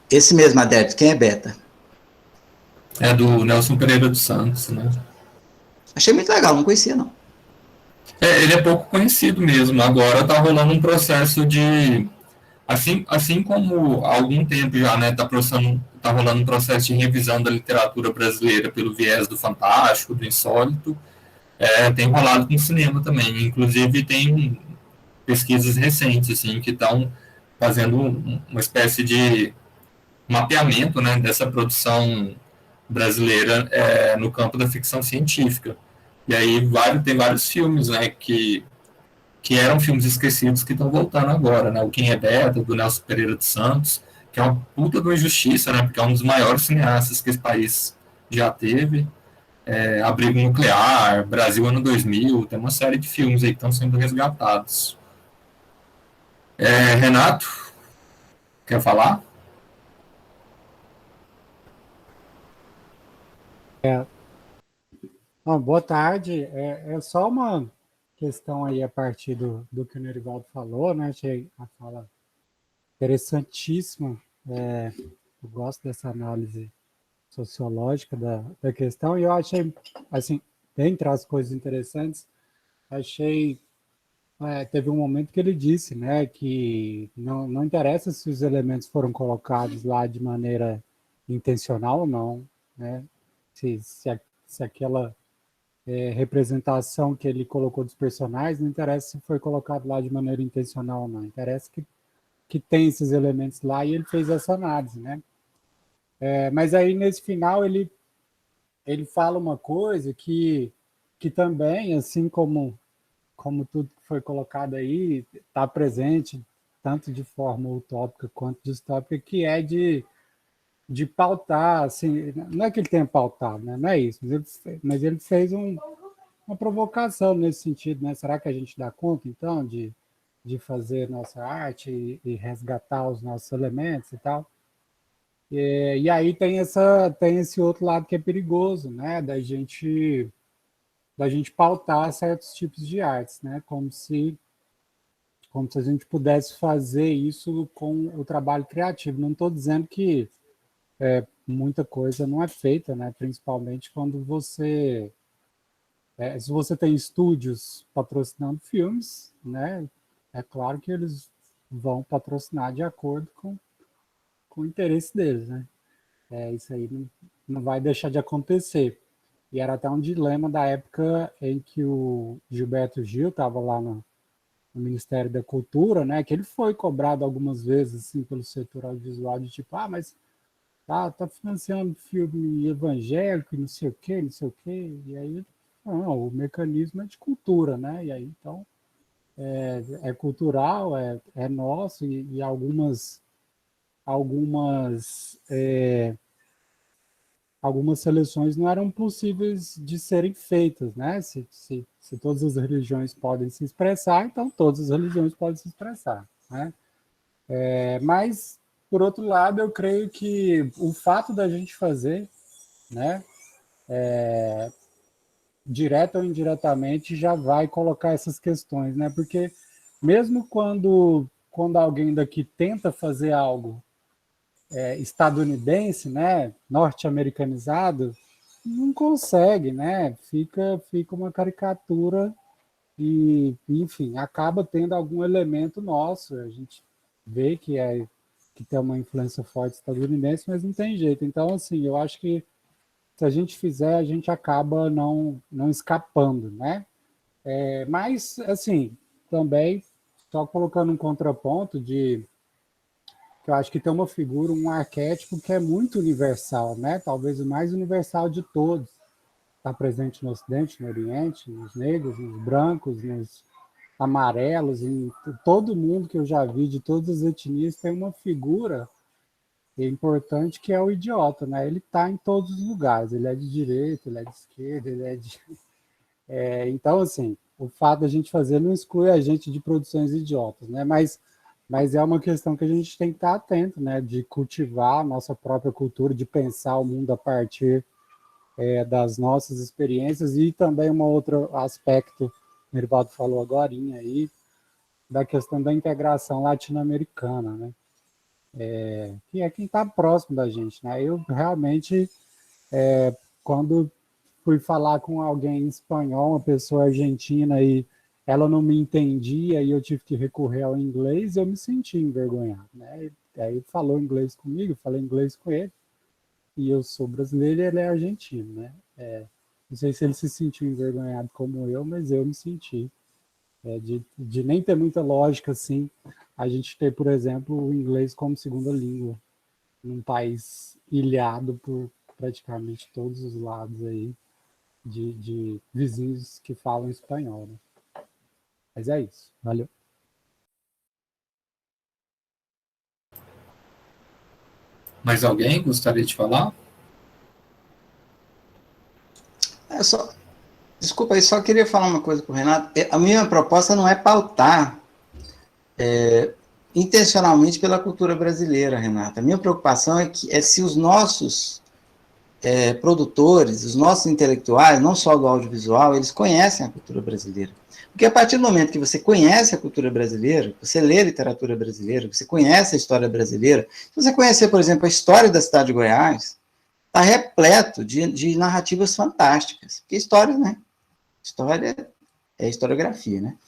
Esse mesmo adepto, quem é Beta? É do Nelson Pereira dos Santos, né? Achei muito legal, não conhecia, não. Ele é pouco conhecido mesmo. Agora está rolando um processo de... Assim como há algum tempo já, né, tá rolando um processo de revisão da literatura brasileira pelo viés do fantástico, do insólito, tem rolado com o cinema também. Inclusive tem pesquisas recentes assim, que estão fazendo uma espécie de mapeamento, né, dessa produção brasileira no campo da ficção científica. E aí tem vários filmes, né, que eram filmes esquecidos que estão voltando agora, né? O Quem é Beta, do Nelson Pereira dos Santos, que é uma puta de uma injustiça, né? Porque é um dos maiores cineastas que esse país já teve. Abrigo Nuclear, Brasil Ano 2000, tem uma série de filmes aí que estão sendo resgatados. Renato, quer falar? Boa tarde. É só uma questão aí a partir do que o Nerivaldo falou, né? Achei a fala interessantíssima. Eu gosto dessa análise sociológica da questão, e eu achei, assim, dentre as coisas interessantes, teve um momento que ele disse, né, que não interessa se os elementos foram colocados lá de maneira intencional ou não, né? Se aquela representação que ele colocou dos personagens, não interessa se foi colocado lá de maneira intencional ou não, interessa que tem esses elementos lá, e ele fez essa análise, né? Mas aí, nesse final, ele fala uma coisa que também, assim como tudo que foi colocado aí, está presente, tanto de forma utópica quanto distópica, que é de pautar, assim, não é que ele tenha pautado, né? Não é isso, mas ele fez uma provocação nesse sentido, né? Será que a gente dá conta, então, de fazer nossa arte e resgatar os nossos elementos e tal? E aí tem esse outro lado que é perigoso, né? Da gente pautar certos tipos de artes, né? Como se a gente pudesse fazer isso com o trabalho criativo. Não estou dizendo que muita coisa não é feita, né? Principalmente quando você... se você tem estúdios patrocinando filmes, né? É claro que eles vão patrocinar de acordo com o interesse deles, né? Isso aí não vai deixar de acontecer. E era até um dilema da época em que o Gilberto Gil estava lá no Ministério da Cultura, né? Que ele foi cobrado algumas vezes assim, pelo setor audiovisual, de tipo, mas tá financiando filme evangélico e não sei o quê, não sei o quê. E aí, não, o mecanismo é de cultura, né? E aí, então, é cultural, é nosso, e algumas seleções não eram possíveis de serem feitas, né? Se todas as religiões podem se expressar, então todas as religiões podem se expressar, né? Mas, por outro lado, eu creio que o fato da gente fazer, né, direto ou indiretamente, já vai colocar essas questões, né? Porque mesmo quando alguém daqui tenta fazer algo estadunidense, né, norte-americanizado, não consegue, né? Fica uma caricatura e, enfim, acaba tendo algum elemento nosso. A gente vê que tem uma influência forte estadunidense, mas não tem jeito. Então, assim, eu acho que se a gente fizer, a gente acaba não escapando, né? Mas, assim, também, só colocando um contraponto que eu acho que tem uma figura, um arquétipo que é muito universal, né? Talvez o mais universal de todos. Está presente no Ocidente, no Oriente, nos negros, nos brancos, nos amarelos, em todo mundo que eu já vi, de todas as etnias, tem uma figura importante que é o idiota, né? Ele está em todos os lugares, ele é de direita, ele é de esquerda, ele é de... então, assim, o fato da gente fazer não exclui a gente de produções idiotas, né? Mas é uma questão que a gente tem que estar atento, né? De cultivar a nossa própria cultura, de pensar o mundo a partir das nossas experiências, e também um outro aspecto, o Merivaldo falou agorinha aí, da questão da integração latino-americana, né? Que é quem está próximo da gente, né? Eu realmente, quando fui falar com alguém em espanhol, uma pessoa argentina, e ela não me entendia e eu tive que recorrer ao inglês, eu me senti envergonhado, né? E aí falou inglês comigo, eu falei inglês com ele, e eu sou brasileiro e ele é argentino, né? Não sei se ele se sentiu envergonhado como eu, mas eu me senti. De nem ter muita lógica, assim, a gente ter, por exemplo, o inglês como segunda língua, num país ilhado por praticamente todos os lados aí, de vizinhos que falam espanhol, né? Mas é isso. Valeu. Mais alguém gostaria de falar? Desculpa aí, só queria falar uma coisa para o Renato. A minha proposta não é pautar intencionalmente pela cultura brasileira, Renata. A minha preocupação é se os nossos produtores, os nossos intelectuais, não só do audiovisual, eles conhecem a cultura brasileira. Porque a partir do momento que você conhece a cultura brasileira, você lê a literatura brasileira, você conhece a história brasileira, se você conhecer, por exemplo, a história da cidade de Goiás, está repleto de narrativas fantásticas. Porque história, né? História é historiografia, né?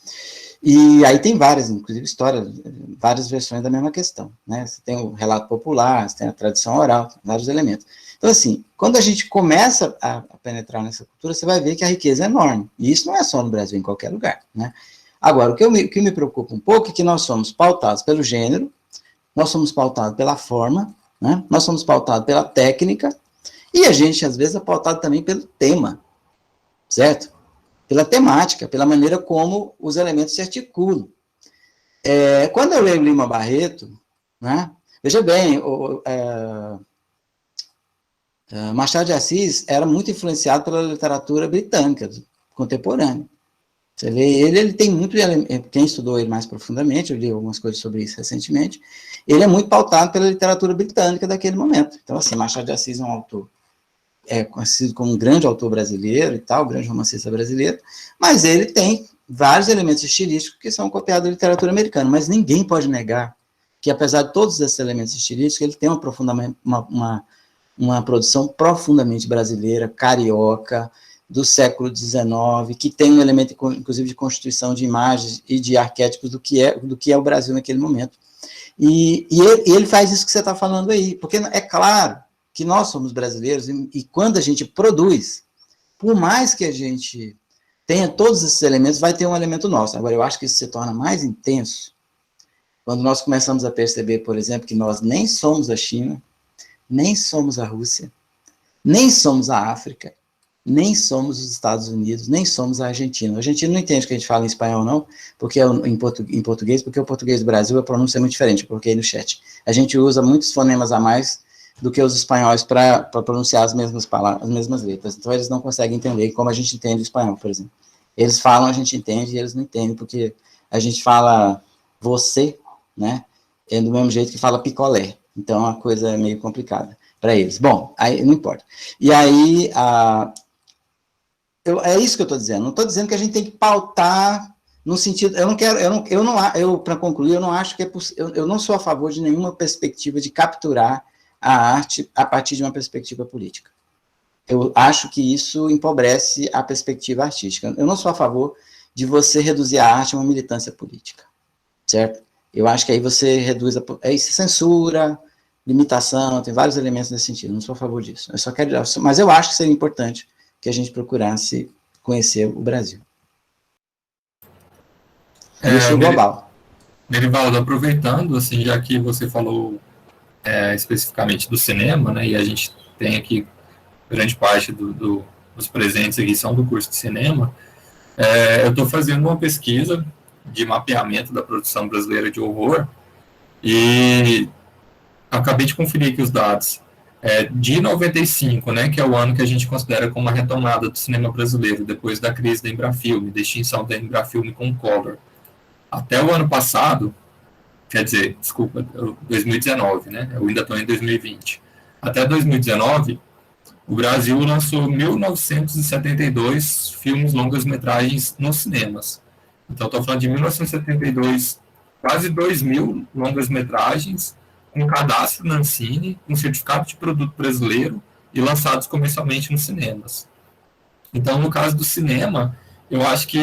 E aí tem várias, inclusive várias versões da mesma questão, né? Você tem o relato popular, você tem a tradição oral, vários elementos. Então, assim, quando a gente começa a penetrar nessa cultura, você vai ver que a riqueza é enorme. E isso não é só no Brasil, em qualquer lugar, né? Agora, o que me preocupa um pouco é que nós somos pautados pelo gênero, nós somos pautados pela forma, né? Nós somos pautados pela técnica, e a gente, às vezes, é pautado também pelo tema, certo? Pela temática, pela maneira como os elementos se articulam. Quando eu leio Lima Barreto, né, veja bem, Machado de Assis era muito influenciado pela literatura britânica, contemporânea. Você vê ele tem muito, quem estudou ele mais profundamente, eu li algumas coisas sobre isso recentemente, ele é muito pautado pela literatura britânica daquele momento. Então, assim, Machado de Assis é um autor conhecido como um grande autor brasileiro e tal, grande romancista brasileiro, mas ele tem vários elementos estilísticos que são copiados da literatura americana, mas ninguém pode negar que, apesar de todos esses elementos estilísticos, ele tem uma produção profundamente brasileira, carioca, do século XIX, que tem um elemento, inclusive, de constituição de imagens e de arquétipos do que é o Brasil naquele momento. E ele faz isso que você está falando aí, porque é claro que nós somos brasileiros, e quando a gente produz, por mais que a gente tenha todos esses elementos, vai ter um elemento nosso. Agora, eu acho que isso se torna mais intenso quando nós começamos a perceber, por exemplo, que nós nem somos a China, nem somos a Rússia, nem somos a África, nem somos os Estados Unidos, nem somos a Argentina. A Argentina não entende que a gente fala em espanhol, não, porque em português, porque o português do Brasil, a pronúncia é muito diferente, eu coloquei no chat. A gente usa muitos fonemas a mais do que os espanhóis para pronunciar as mesmas palavras, as mesmas letras. Então, eles não conseguem entender como a gente entende o espanhol, por exemplo. Eles falam, a gente entende, e eles não entendem, porque a gente fala você, né, é do mesmo jeito que fala picolé. Então, a coisa é meio complicada para eles. Bom, aí não importa. E aí, é isso que eu estou dizendo. Não estou dizendo que a gente tem que pautar no sentido... Para concluir, eu não acho que é possível... Eu não sou a favor de nenhuma perspectiva de capturar a arte a partir de uma perspectiva política. Eu acho que isso empobrece a perspectiva artística. Eu não sou a favor de você reduzir a arte a uma militância política, certo? Eu acho que aí você reduz aí se censura, limitação, tem vários elementos nesse sentido. Não sou a favor disso. Mas eu acho que seria importante que a gente procurasse conhecer o Brasil. Isso global. Merivaldo, aproveitando, assim, já que você falou especificamente do cinema, né, e a gente tem aqui grande parte dos presentes aqui são do curso de cinema, eu estou fazendo uma pesquisa de mapeamento da produção brasileira de horror e acabei de conferir aqui os dados. De 95, né, que é o ano que a gente considera como a retomada do cinema brasileiro, depois da crise da Embrafilme, da extinção da Embrafilme com o Collor, até o ano passado, quer dizer, desculpa, 2019, né, eu ainda estou em 2020, até 2019, o Brasil lançou 1.972 filmes longas-metragens nos cinemas. Então, estou falando de 1972, quase 2.000 longas-metragens, com cadastro na Ancine, com certificado de produto brasileiro e lançados comercialmente nos cinemas. Então, no caso do cinema, eu acho que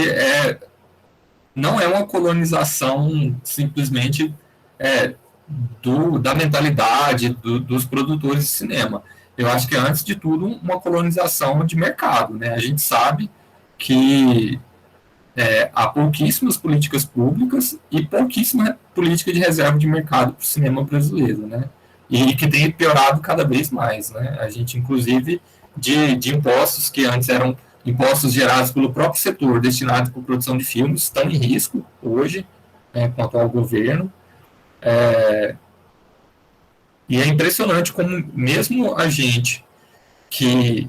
não é uma colonização simplesmente da mentalidade dos produtores de cinema. Eu acho que é, antes de tudo, uma colonização de mercado, né? A gente sabe que há pouquíssimas políticas públicas e pouquíssima política de reserva de mercado para o cinema brasileiro, né? E que tem piorado cada vez mais, né? A gente, inclusive, de impostos que antes eram impostos gerados pelo próprio setor, destinados para a produção de filmes, estão em risco hoje, com o atual governo. E é impressionante como mesmo a gente e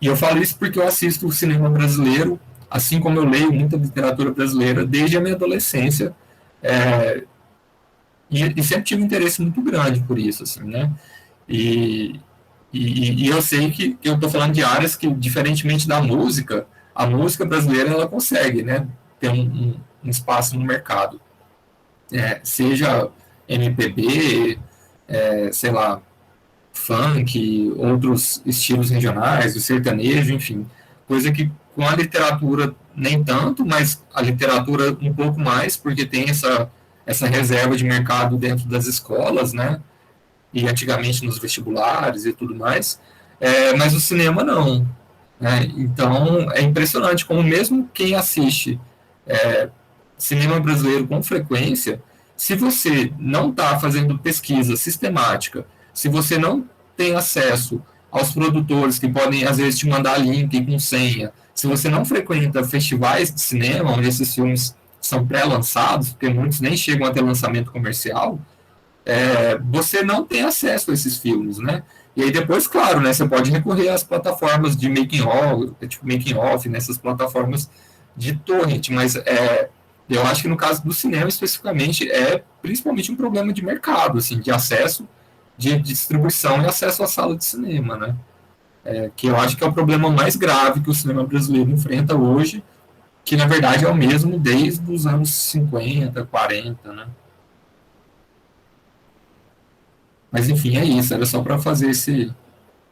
eu falo isso porque eu assisto o cinema brasileiro, assim como eu leio muita literatura brasileira desde a minha adolescência, e sempre tive um interesse muito grande por isso, assim, né? E eu sei que eu estou falando de áreas que, diferentemente da música, a música brasileira ela consegue, né, ter um espaço no mercado, seja MPB, sei lá, funk, outros estilos regionais, o sertanejo, enfim, coisa que com a literatura nem tanto, mas a literatura um pouco mais, porque tem essa reserva de mercado dentro das escolas, né, e antigamente nos vestibulares e tudo mais, mas o cinema não, né? Então é impressionante como mesmo quem assiste cinema brasileiro com frequência, se você não está fazendo pesquisa sistemática, se você não tem acesso aos produtores que podem, às vezes, te mandar link com senha, se você não frequenta festivais de cinema, onde esses filmes são pré-lançados, porque muitos nem chegam a ter lançamento comercial, você não tem acesso a esses filmes, né? E aí depois, claro, né, você pode recorrer às plataformas de making-off, nessas plataformas de torrent, mas eu acho que no caso do cinema, especificamente, é principalmente um problema de mercado, assim, de acesso, de distribuição e acesso à sala de cinema, né? Que eu acho que é o problema mais grave que o cinema brasileiro enfrenta hoje, que na verdade é o mesmo desde os anos 50, 40, né? Mas enfim, é isso, era só para fazer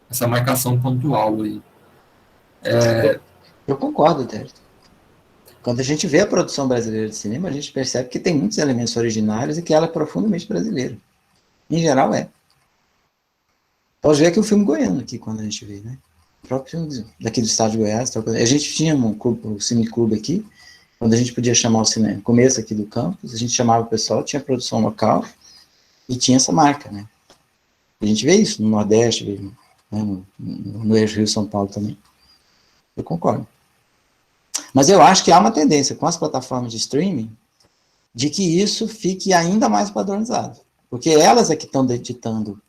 essa marcação pontual aí. Eu concordo, Tércio. Quando a gente vê a produção brasileira de cinema, a gente percebe que tem muitos elementos originários e que ela é profundamente brasileira. Em geral, é. Pode ver aqui o filme goiano, aqui, quando a gente vê, né? O próprio filme daqui do estado de Goiás. A gente tinha um cineclube aqui, onde a gente podia chamar o cinema, começo aqui do campus, a gente chamava o pessoal, tinha produção local e tinha essa marca, né? A gente vê isso no Nordeste, vê, né, no Rio São Paulo também. Eu concordo. Mas eu acho que há uma tendência com as plataformas de streaming de que isso fique ainda mais padronizado. Porque elas é que estão ditando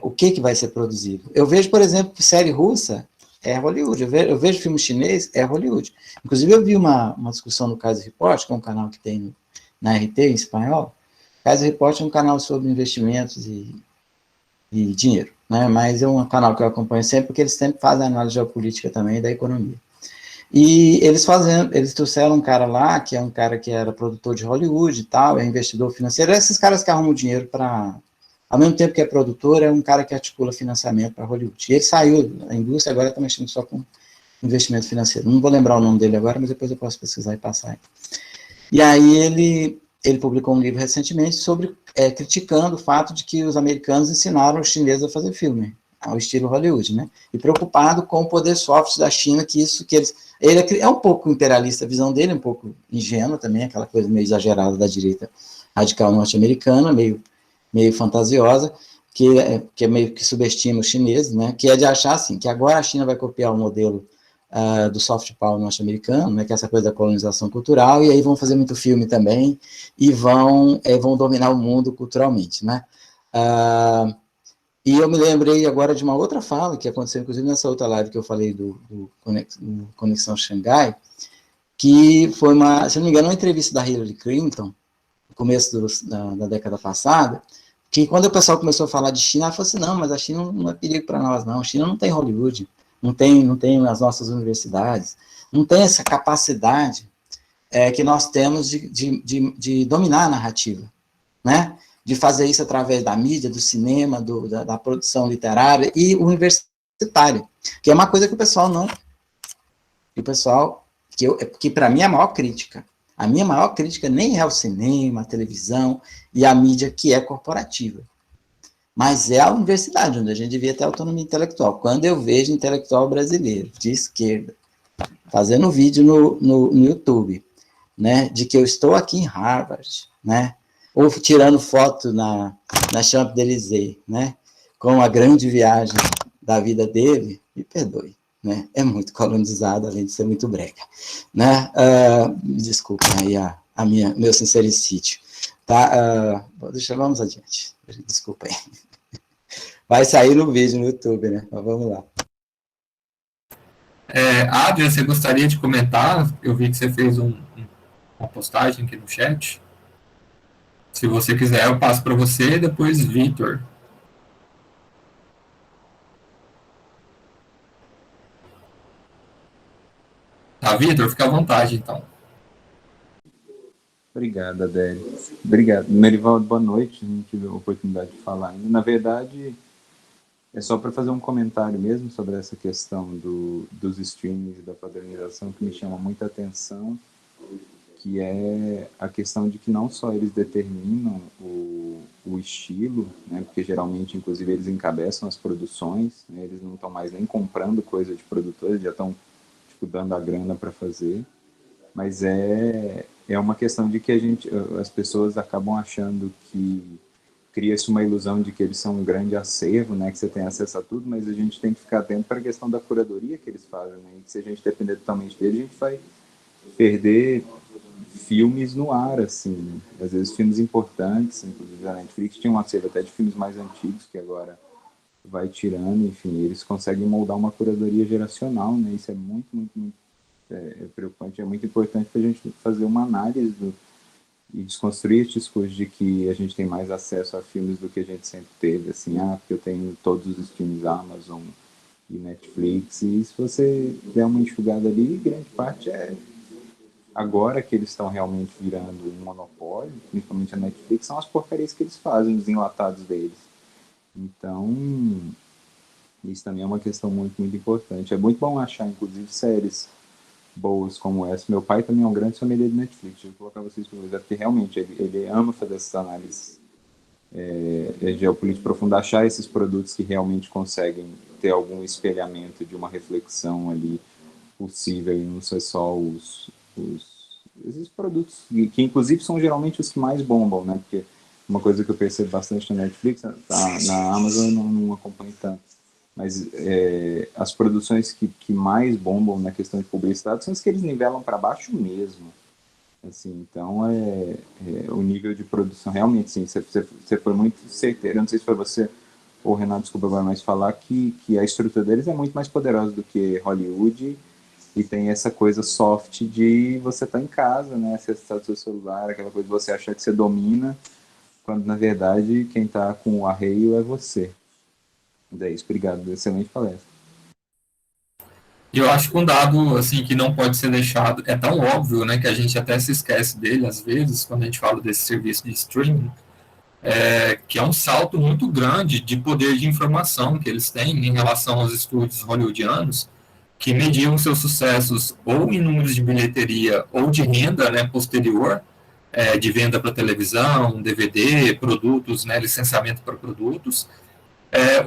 o que vai ser produzido. Eu vejo, por exemplo, série russa é Hollywood. Eu vejo filme chinês, é Hollywood. Inclusive, eu vi uma discussão no Kaiser Report, que é um canal que tem na RT, em espanhol. Kaiser Report é um canal sobre investimentos e dinheiro, né? Mas é um canal que eu acompanho sempre, porque eles sempre fazem análise geopolítica também da economia. E eles trouxeram um cara lá, que é um cara que era produtor de Hollywood e tal, é investidor financeiro, esses caras que arrumam dinheiro para, ao mesmo tempo que é produtor, é um cara que articula financiamento para Hollywood. E ele saiu da indústria, agora está mexendo só com investimento financeiro. Não vou lembrar o nome dele agora, mas depois eu posso pesquisar e passar. E aí ele publicou um livro recentemente sobre criticando o fato de que os americanos ensinaram os chineses a fazer filme, ao estilo Hollywood, né? E preocupado com o poder soft da China, ele é um pouco imperialista, a visão dele é um pouco ingênua também, aquela coisa meio exagerada da direita radical norte-americana, meio fantasiosa, que é meio que subestima os chineses, né? Que é de achar assim, que agora a China vai copiar o modelo do soft power norte-americano, né, que é essa coisa da colonização cultural, e aí vão fazer muito filme também, e vão dominar o mundo culturalmente, né? E eu me lembrei agora de uma outra fala, que aconteceu inclusive nessa outra live que eu falei do Conexão Xangai, que foi se não me engano, uma entrevista da Hillary Clinton, no começo da década passada, que quando o pessoal começou a falar de China, ela falou assim, não, mas a China não é perigo para nós, não, a China não tem Hollywood, não tem as nossas universidades, não tem essa capacidade que nós temos de dominar a narrativa, né? De fazer isso através da mídia, do cinema, da produção literária e universitária, que é uma coisa que o pessoal não... que para mim é a maior crítica. A minha maior crítica nem é o cinema, a televisão e a mídia que é corporativa, mas é a universidade, onde a gente devia ter autonomia intelectual. Quando eu vejo intelectual brasileiro, de esquerda, fazendo vídeo no YouTube, né, de que eu estou aqui em Harvard, né, ou tirando foto na Champs-Élysées, né, com a grande viagem da vida dele, me perdoe, né, é muito colonizado, além de ser muito brega, né, desculpa aí meu sincericídio, tá, vamos adiante, desculpa aí. Vai sair no vídeo no YouTube, né? Mas vamos lá. Adria, você gostaria de comentar? Eu vi que você fez uma postagem aqui no chat. Se você quiser, eu passo para você e depois Vitor. Tá, Vitor? Fica à vontade, então. Obrigado, Adélio. Obrigado. Merivaldo, boa noite. Não tive a oportunidade de falar ainda. Na verdade, é só para fazer um comentário mesmo sobre essa questão dos streamings e da padronização que me chama muita atenção, que é a questão de que não só eles determinam o estilo, né, porque geralmente, inclusive, eles encabeçam as produções, né, eles não estão mais nem comprando coisa de produtores, já estão dando a grana para fazer, mas é uma questão de que as pessoas acabam achando que cria-se uma ilusão de que eles são um grande acervo, né, que você tem acesso a tudo, mas a gente tem que ficar atento para a questão da curadoria que eles fazem, né, e que se a gente depender totalmente dele, a gente vai perder filmes no ar, assim, né? Às vezes filmes importantes, inclusive a Netflix tinha um acervo até de filmes mais antigos, que agora vai tirando, enfim, eles conseguem moldar uma curadoria geracional, né, isso é muito, muito, muito preocupante, é muito importante para a gente fazer uma análise e desconstruir esse discurso de que a gente tem mais acesso a filmes do que a gente sempre teve, assim, porque eu tenho todos os filmes Amazon e Netflix, e se você der uma enxugada ali, grande parte agora que eles estão realmente virando um monopólio, principalmente a Netflix, são as porcarias que eles fazem, os enlatados deles. Então, Isso também é uma questão muito, muito importante. É muito bom achar, inclusive, séries boas como essa. Meu pai também é um grande sommelier de Netflix. Deixa eu colocar vocês para ver, porque realmente ele ama fazer essas análises geopolítica profunda, achar esses produtos que realmente conseguem ter algum espelhamento de uma reflexão ali possível e não ser só esses produtos que inclusive são geralmente os que mais bombam, né? Porque uma coisa que eu percebo bastante na Netflix, na Amazon eu não acompanho tanto, mas as produções que mais bombam na questão de publicidade são as que eles nivelam para baixo mesmo. Assim, então, o nível de produção, realmente, sim, você foi muito certeiro. Eu não sei se foi você ou o Renato, desculpa agora mais falar, que a estrutura deles é muito mais poderosa do que Hollywood e tem essa coisa soft de você estar em casa, né, acessar o seu celular, aquela coisa de você achar que você domina, quando, na verdade, quem está com o arreio é você. É isso, obrigado, excelente palestra. E eu acho que um dado assim que não pode ser deixado, é tão óbvio, né, que a gente até se esquece dele às vezes quando a gente fala desse serviço de streaming, que é um salto muito grande de poder de informação que eles têm em relação aos estúdios hollywoodianos, que mediam seus sucessos ou em números de bilheteria ou de renda, né, posterior, de venda para televisão, DVD, produtos, né, licenciamento para produtos,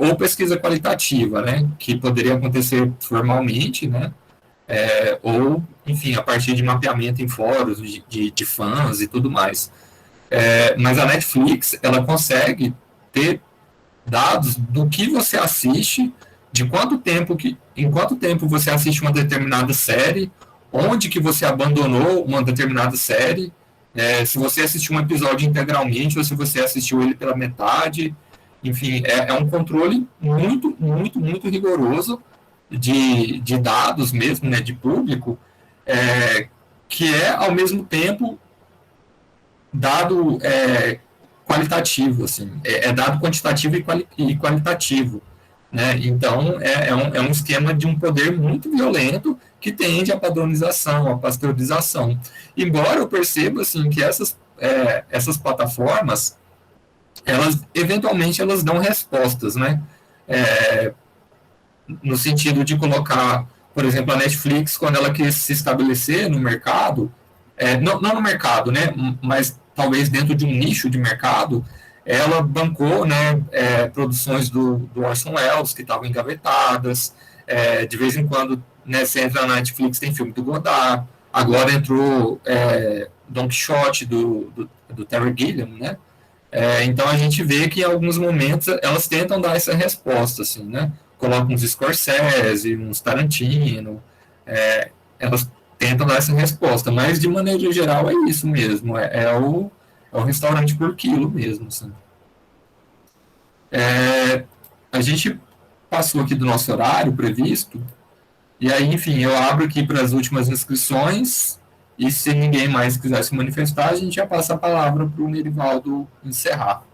ou pesquisa qualitativa, né, que poderia acontecer formalmente, né, ou, enfim, a partir de mapeamento em fóruns de fãs e tudo mais. Mas a Netflix, ela consegue ter dados do que você assiste, de quanto tempo em quanto tempo você assiste uma determinada série, onde que você abandonou uma determinada série, se você assistiu um episódio integralmente ou se você assistiu ele pela metade. Enfim, é um controle muito, muito, muito rigoroso de dados mesmo, né, de público, que é, ao mesmo tempo, dado qualitativo, assim, dado quantitativo e qualitativo, né? Então, é um esquema de um poder muito violento que tende à padronização, à pasteurização. Embora eu perceba, assim, que essas plataformas, eventualmente, elas dão respostas, né? No sentido de colocar, por exemplo, a Netflix, quando ela quis se estabelecer no mercado, não no mercado, né, mas talvez dentro de um nicho de mercado, ela bancou, né, produções do Orson Welles, que estavam engavetadas, de vez em quando, né, você entra na Netflix, tem filme do Godard, agora entrou Don Quixote, do Terry Gilliam, né, então a gente vê que em alguns momentos elas tentam dar essa resposta, assim, né? Colocam uns Scorsese, uns Tarantino, elas tentam dar essa resposta, mas de maneira geral é isso mesmo, é o restaurante por quilo mesmo, assim. A gente passou aqui do nosso horário previsto, e aí, enfim, eu abro aqui para as últimas inscrições, e se ninguém mais quiser se manifestar, a gente já passa a palavra para o Nerivaldo encerrar.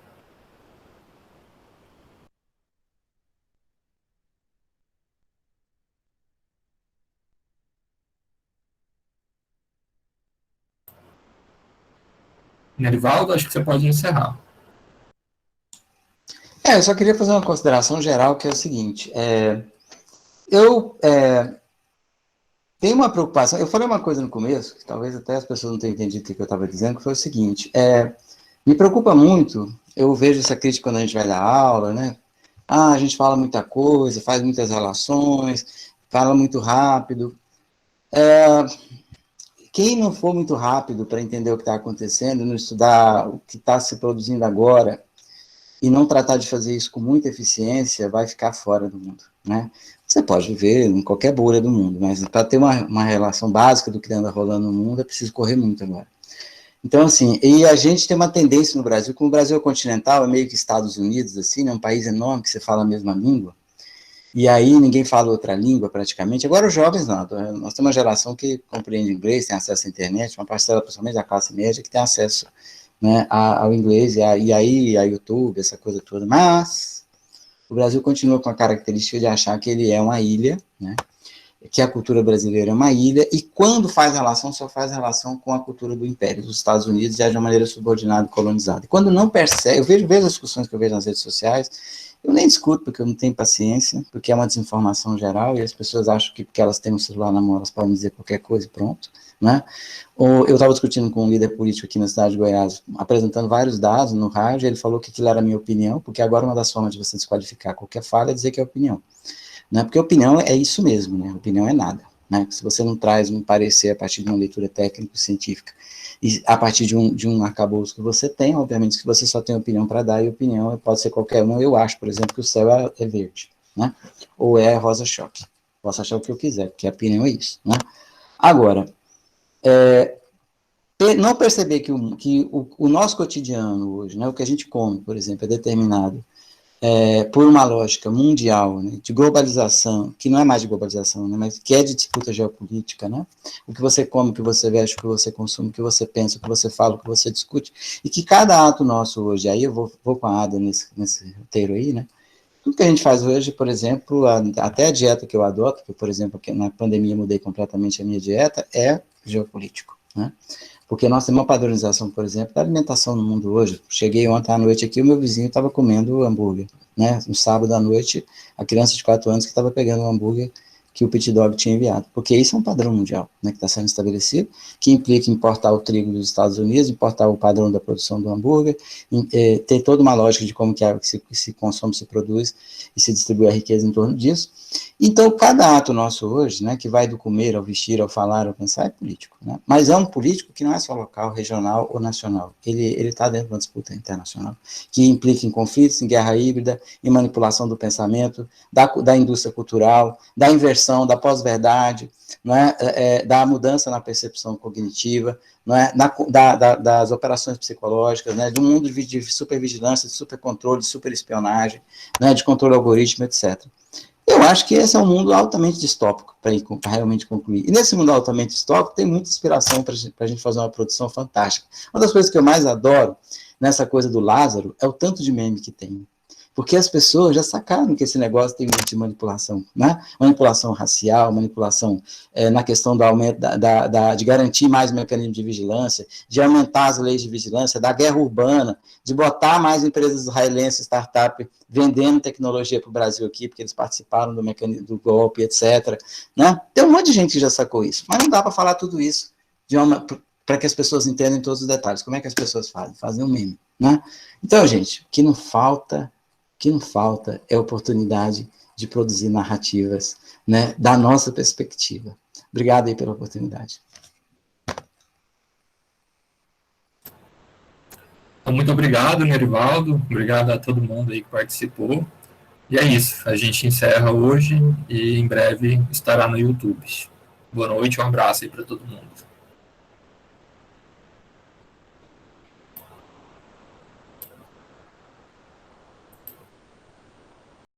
Nerivaldo, acho que você pode encerrar. Eu só queria fazer uma consideração geral, que é o seguinte, eu tenho uma preocupação, eu falei uma coisa no começo, que talvez até as pessoas não tenham entendido o que eu estava dizendo, que foi o seguinte, me preocupa muito, eu vejo essa crítica quando a gente vai dar aula, né, a gente fala muita coisa, faz muitas relações, fala muito rápido, quem não for muito rápido para entender o que está acontecendo, não estudar o que está se produzindo agora, e não tratar de fazer isso com muita eficiência, vai ficar fora do mundo, né? Você pode viver em qualquer bolha do mundo, mas para ter uma relação básica do que anda rolando no mundo, é preciso correr muito agora. Então, assim, e a gente tem uma tendência no Brasil, como o Brasil é continental, é meio que Estados Unidos, assim, né, um país enorme que você fala a mesma língua, e aí ninguém fala outra língua praticamente. Agora os jovens não, nós temos uma geração que compreende inglês, tem acesso à internet, uma parcela principalmente da classe média que tem acesso, né, ao inglês, e aí a YouTube, essa coisa toda, mas o Brasil continua com a característica de achar que ele é uma ilha, né, que a cultura brasileira é uma ilha, e quando faz relação, só faz relação com a cultura do Império, dos Estados Unidos, já de uma maneira subordinada e colonizada. E quando não percebe, eu vejo as discussões que eu vejo nas redes sociais, eu nem discuto, porque eu não tenho paciência, porque é uma desinformação geral, e as pessoas acham que porque elas têm um celular na mão, elas podem dizer qualquer coisa e pronto, né? Ou eu estava discutindo com um líder político aqui na cidade de Goiás, apresentando vários dados no rádio, ele falou que aquilo era a minha opinião, porque agora uma das formas de você desqualificar qualquer fala é dizer que é opinião. Né, porque opinião é isso mesmo, né, opinião é nada, né, se você não traz um parecer a partir de uma leitura técnico-científica, e a partir de um arcabouço que você tem, obviamente que você só tem opinião para dar, e opinião pode ser qualquer uma. Eu acho, por exemplo, que o céu é verde, né, ou é rosa-choque, posso achar o que eu quiser, porque a opinião é isso, né. Agora, não perceber que o nosso cotidiano hoje, né, o que a gente come, por exemplo, é determinado por uma lógica mundial, né, de globalização, que não é mais de globalização, né, mas que é de disputa geopolítica, né, o que você come, o que você veste, o que você consome, o que você pensa, o que você fala, o que você discute, e que cada ato nosso hoje, aí eu vou com a Ada nesse roteiro aí, né, tudo que a gente faz hoje, por exemplo, até a dieta que eu adoto, que, por exemplo, que na pandemia mudei completamente a minha dieta, é geopolítico, né, porque nós temos uma padronização, por exemplo, da alimentação no mundo hoje. Cheguei ontem à noite aqui, o meu vizinho estava comendo hambúrguer, né? No sábado à noite, a criança de 4 anos que estava pegando o hambúrguer que o Pit Dog tinha enviado, porque isso é um padrão mundial, né, que está sendo estabelecido, que implica importar o trigo dos Estados Unidos, importar o padrão da produção do hambúrguer, ter toda uma lógica de como que se consome, se produz e se distribui a riqueza em torno disso. Então, cada ato nosso hoje, né, que vai do comer ao vestir, ao falar, ao pensar, é político, né? Mas é um político que não é só local, regional ou nacional, ele está dentro de uma disputa internacional, que implica em conflitos, em guerra híbrida, em manipulação do pensamento, da indústria cultural, da inversão, da pós-verdade, não é? Da mudança na percepção cognitiva, não é? Das operações psicológicas, né? De um mundo de supervigilância, de supercontrole, de superespionagem, né? De controle algoritmo, etc. Eu acho que esse é um mundo altamente distópico, para realmente concluir. E nesse mundo altamente distópico tem muita inspiração para a gente fazer uma produção fantástica. Uma das coisas que eu mais adoro nessa coisa do Lázaro é o tanto de meme que tem. Porque as pessoas já sacaram que esse negócio tem muito de manipulação, né? Manipulação racial, manipulação na questão do aumento, de garantir mais mecanismos de vigilância, de aumentar as leis de vigilância, da guerra urbana, de botar mais empresas israelenses, startup, vendendo tecnologia para o Brasil aqui, porque eles participaram do mecanismo do golpe, etc. Né? Tem um monte de gente que já sacou isso, mas não dá para falar tudo isso para que as pessoas entendam todos os detalhes. Como é que as pessoas fazem? Fazem um meme, né? Então, gente, o que não falta é oportunidade de produzir narrativas, né, da nossa perspectiva. Obrigado aí pela oportunidade. Muito obrigado, Nerivaldo. Obrigado a todo mundo aí que participou. E é isso. A gente encerra hoje e em breve estará no YouTube. Boa noite, um abraço aí para todo mundo.